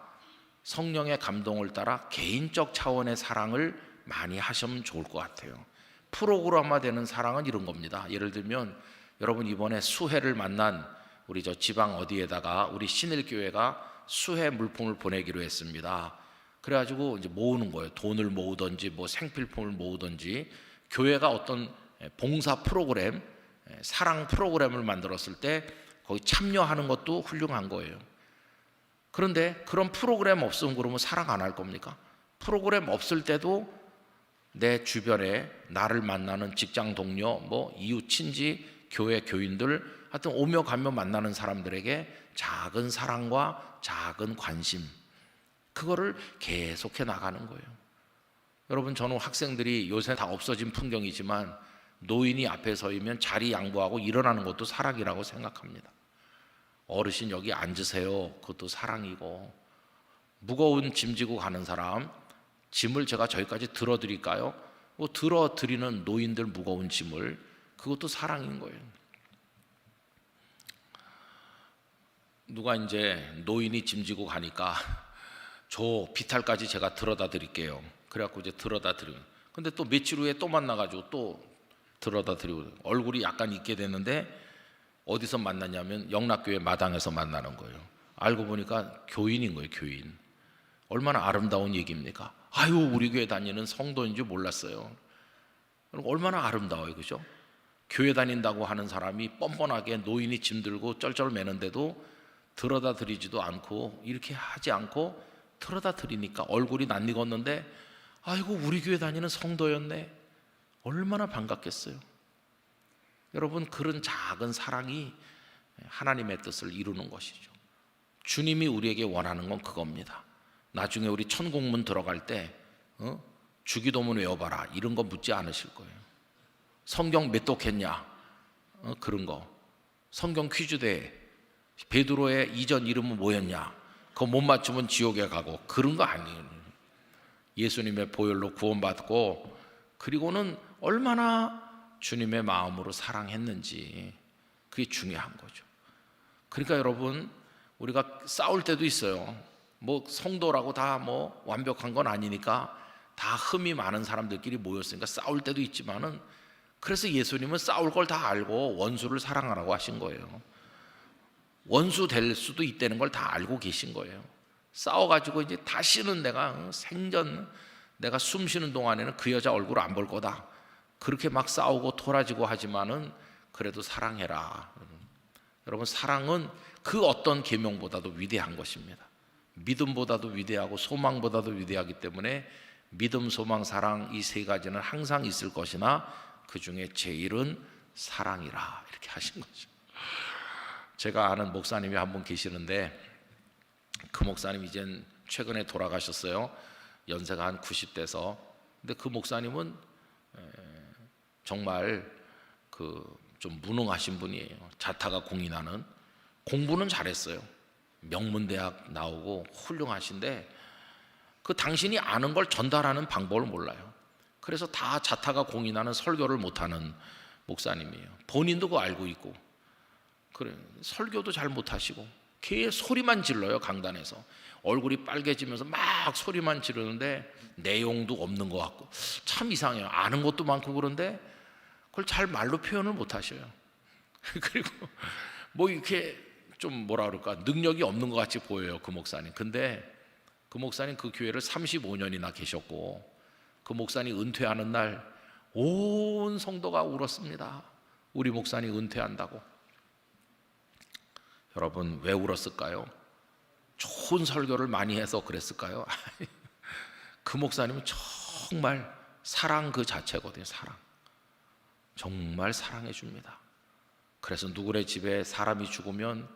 성령의 감동을 따라 개인적 차원의 사랑을 많이 하시면 좋을 것 같아요. 프로그램화 되는 사랑은 이런 겁니다. 예를 들면 여러분, 이번에 수혜를 만난 우리 저 지방 어디에다가 우리 신일교회가 수혜 물품을 보내기로 했습니다. 그래가지고 이제 모으는 거예요. 돈을 모으든지 뭐 생필품을 모으든지, 교회가 어떤 봉사 프로그램, 사랑 프로그램을 만들었을 때 거기 참여하는 것도 훌륭한 거예요. 그런데 그런 프로그램 없으면 그러면 사랑 안 할 겁니까? 프로그램 없을 때도 내 주변에 나를 만나는 직장 동료, 뭐 이웃 친지, 교회 교인들, 하여튼 오며 가며 만나는 사람들에게 작은 사랑과 작은 관심, 그거를 계속해 나가는 거예요. 여러분, 저는 학생들이 요새 다 없어진 풍경이지만 노인이 앞에 서이면 자리 양보하고 일어나는 것도 사랑이라고 생각합니다. 어르신 여기 앉으세요, 그것도 사랑이고, 무거운 짐 지고 가는 사람, 짐을 제가 저기까지 들어드릴까요? 뭐 들어드리는 노인들 무거운 짐을, 그것도 사랑인 거예요. 누가 이제 노인이 짐 지고 가니까 저 비탈까지 제가 들어다 드릴게요. 그래갖고 이제 들어다 드리고, 근데 또 며칠 후에 또 만나가지고 또 들어다 드리고, 얼굴이 약간 잊게 됐는데 어디서 만났냐면 영락교회 마당에서 만나는 거예요. 알고 보니까 교인인 거예요. 교인. 얼마나 아름다운 얘기입니까? 아유, 우리 교회 다니는 성도인 줄 몰랐어요. 얼마나 아름다워요, 그죠? 교회 다닌다고 하는 사람이 뻔뻔하게 노인이 짐 들고 쩔쩔 매는데도 들어다 드리지도 않고, 이렇게 하지 않고 들어다 드리니까 얼굴이 낯익었는데, 아이고, 우리 교회 다니는 성도였네. 얼마나 반갑겠어요. 여러분, 그런 작은 사랑이 하나님의 뜻을 이루는 것이죠. 주님이 우리에게 원하는 건 그겁니다. 나중에 우리 천국문 들어갈 때 주기도문 외워봐라, 이런 거 묻지 않으실 거예요. 성경 몇 독했냐, 그런 거. 성경 퀴즈대회, 베드로의 이전 이름은 뭐였냐, 그거 못 맞추면 지옥에 가고, 그런 거 아니에요. 예수님의 보혈로 구원받고, 그리고는 얼마나 주님의 마음으로 사랑했는지, 그게 중요한 거죠. 그러니까 여러분, 우리가 싸울 때도 있어요. 뭐 성도라고 다 뭐 완벽한 건 아니니까, 다 흠이 많은 사람들끼리 모였으니까 싸울 때도 있지만은, 그래서 예수님은 싸울 걸 다 알고 원수를 사랑하라고 하신 거예요. 원수 될 수도 있다는 걸 다 알고 계신 거예요. 싸워가지고 이제 다시는 내가 생전 내가 숨 쉬는 동안에는 그 여자 얼굴 안 볼 거다, 그렇게 막 싸우고 토라지고 하지만은 그래도 사랑해라. 여러분, 사랑은 그 어떤 계명보다도 위대한 것입니다. 믿음보다도 위대하고 소망보다도 위대하기 때문에 믿음, 소망, 사랑, 이 세 가지는 항상 있을 것이나 그 중에 제일은 사랑이라, 이렇게 하신 거죠. 제가 아는 목사님이 한 분 계시는데, 그 목사님 이젠 최근에 돌아가셨어요. 연세가 한 90대서. 근데 그 목사님은 정말 좀 무능하신 분이에요. 자타가 공인하는. 공부는 잘했어요. 명문대학 나오고 훌륭하신데, 그 당신이 아는 걸 전달하는 방법을 몰라요. 그래서 다 자타가 공인하는 설교를 못하는 목사님이에요. 본인도 그거 알고 있고, 그래, 설교도 잘 못하시고 걔 소리만 질러요. 강단에서 얼굴이 빨개지면서 막 소리만 지르는데 내용도 없는 것 같고, 참 이상해요. 아는 것도 많고 그런데 그걸 잘 말로 표현을 못하셔요. 그리고 뭐 이렇게 좀 뭐라 그럴까, 능력이 없는 것 같이 보여요, 그 목사님. 근데 그 목사님 그 교회를 35년이나 계셨고, 그 목사님 은퇴하는 날 온 성도가 울었습니다. 우리 목사님 은퇴한다고. 여러분, 왜 울었을까요? 좋은 설교를 많이 해서 그랬을까요? 그 목사님은 정말 사랑 그 자체거든요. 사랑. 정말 사랑해 줍니다. 그래서 누구네 집에 사람이 죽으면,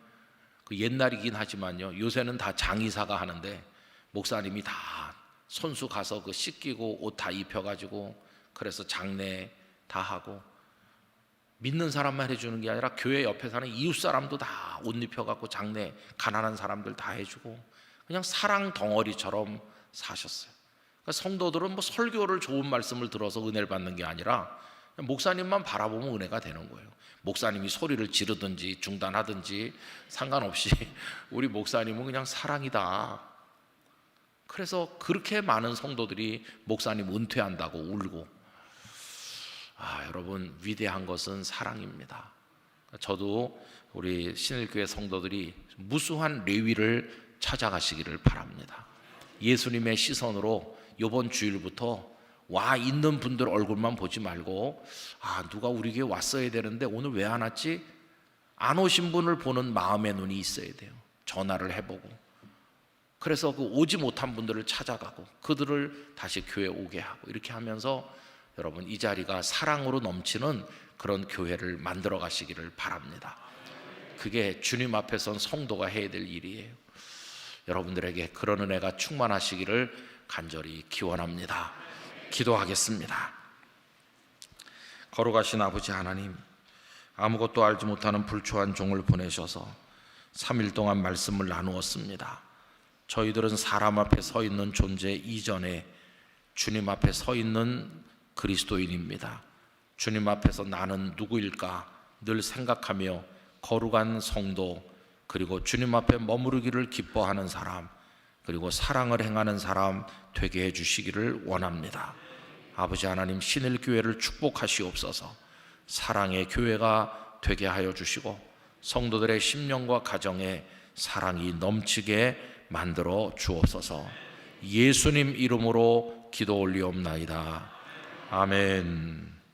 그 옛날이긴 하지만요, 요새는 다 장의사가 하는데, 목사님이 다 손수 가서 그 씻기고 옷 다 입혀가지고, 그래서 장례 다 하고, 믿는 사람만 해주는 게 아니라 교회 옆에 사는 이웃 사람도 다 옷 입혀갖고 장례, 가난한 사람들 다 해주고, 그냥 사랑 덩어리처럼 사셨어요. 그러니까 성도들은 뭐 설교를 좋은 말씀을 들어서 은혜를 받는 게 아니라 목사님만 바라보면 은혜가 되는 거예요. 목사님이 소리를 지르든지 중단하든지 상관없이 우리 목사님은 그냥 사랑이다. 그래서 그렇게 많은 성도들이 목사님 은퇴한다고 울고. 여러분, 위대한 것은 사랑입니다. 저도 우리 신일교회 성도들이 무수한 레위를 찾아가시기를 바랍니다. 예수님의 시선으로 이번 주일부터 와 있는 분들 얼굴만 보지 말고 누가 우리 교회 왔어야 되는데 오늘 왜 안 왔지? 안 오신 분을 보는 마음의 눈이 있어야 돼요. 전화를 해보고, 그래서 그 오지 못한 분들을 찾아가고 그들을 다시 교회에 오게 하고, 이렇게 하면서 여러분 이 자리가 사랑으로 넘치는 그런 교회를 만들어 가시기를 바랍니다. 그게 주님 앞에 선 성도가 해야 될 일이에요. 여러분들에게 그런 은혜가 충만하시기를 간절히 기원합니다. 기도하겠습니다. 거룩하신 아버지 하나님, 아무것도 알지 못하는 불초한 종을 보내셔서 3일 동안 말씀을 나누었습니다. 저희들은 사람 앞에 서 있는 존재 이전에 주님 앞에 서 있는 그리스도인입니다. 주님 앞에서 나는 누구일까 늘 생각하며 거룩한 성도, 그리고 주님 앞에 머무르기를 기뻐하는 사람, 그리고 사랑을 행하는 사람 되게 해주시기를 원합니다. 아버지 하나님, 신일교회를 축복하시옵소서. 사랑의 교회가 되게 하여 주시고 성도들의 심령과 가정에 사랑이 넘치게 만들어 주옵소서. 예수님 이름으로 기도 올리옵나이다. 아멘.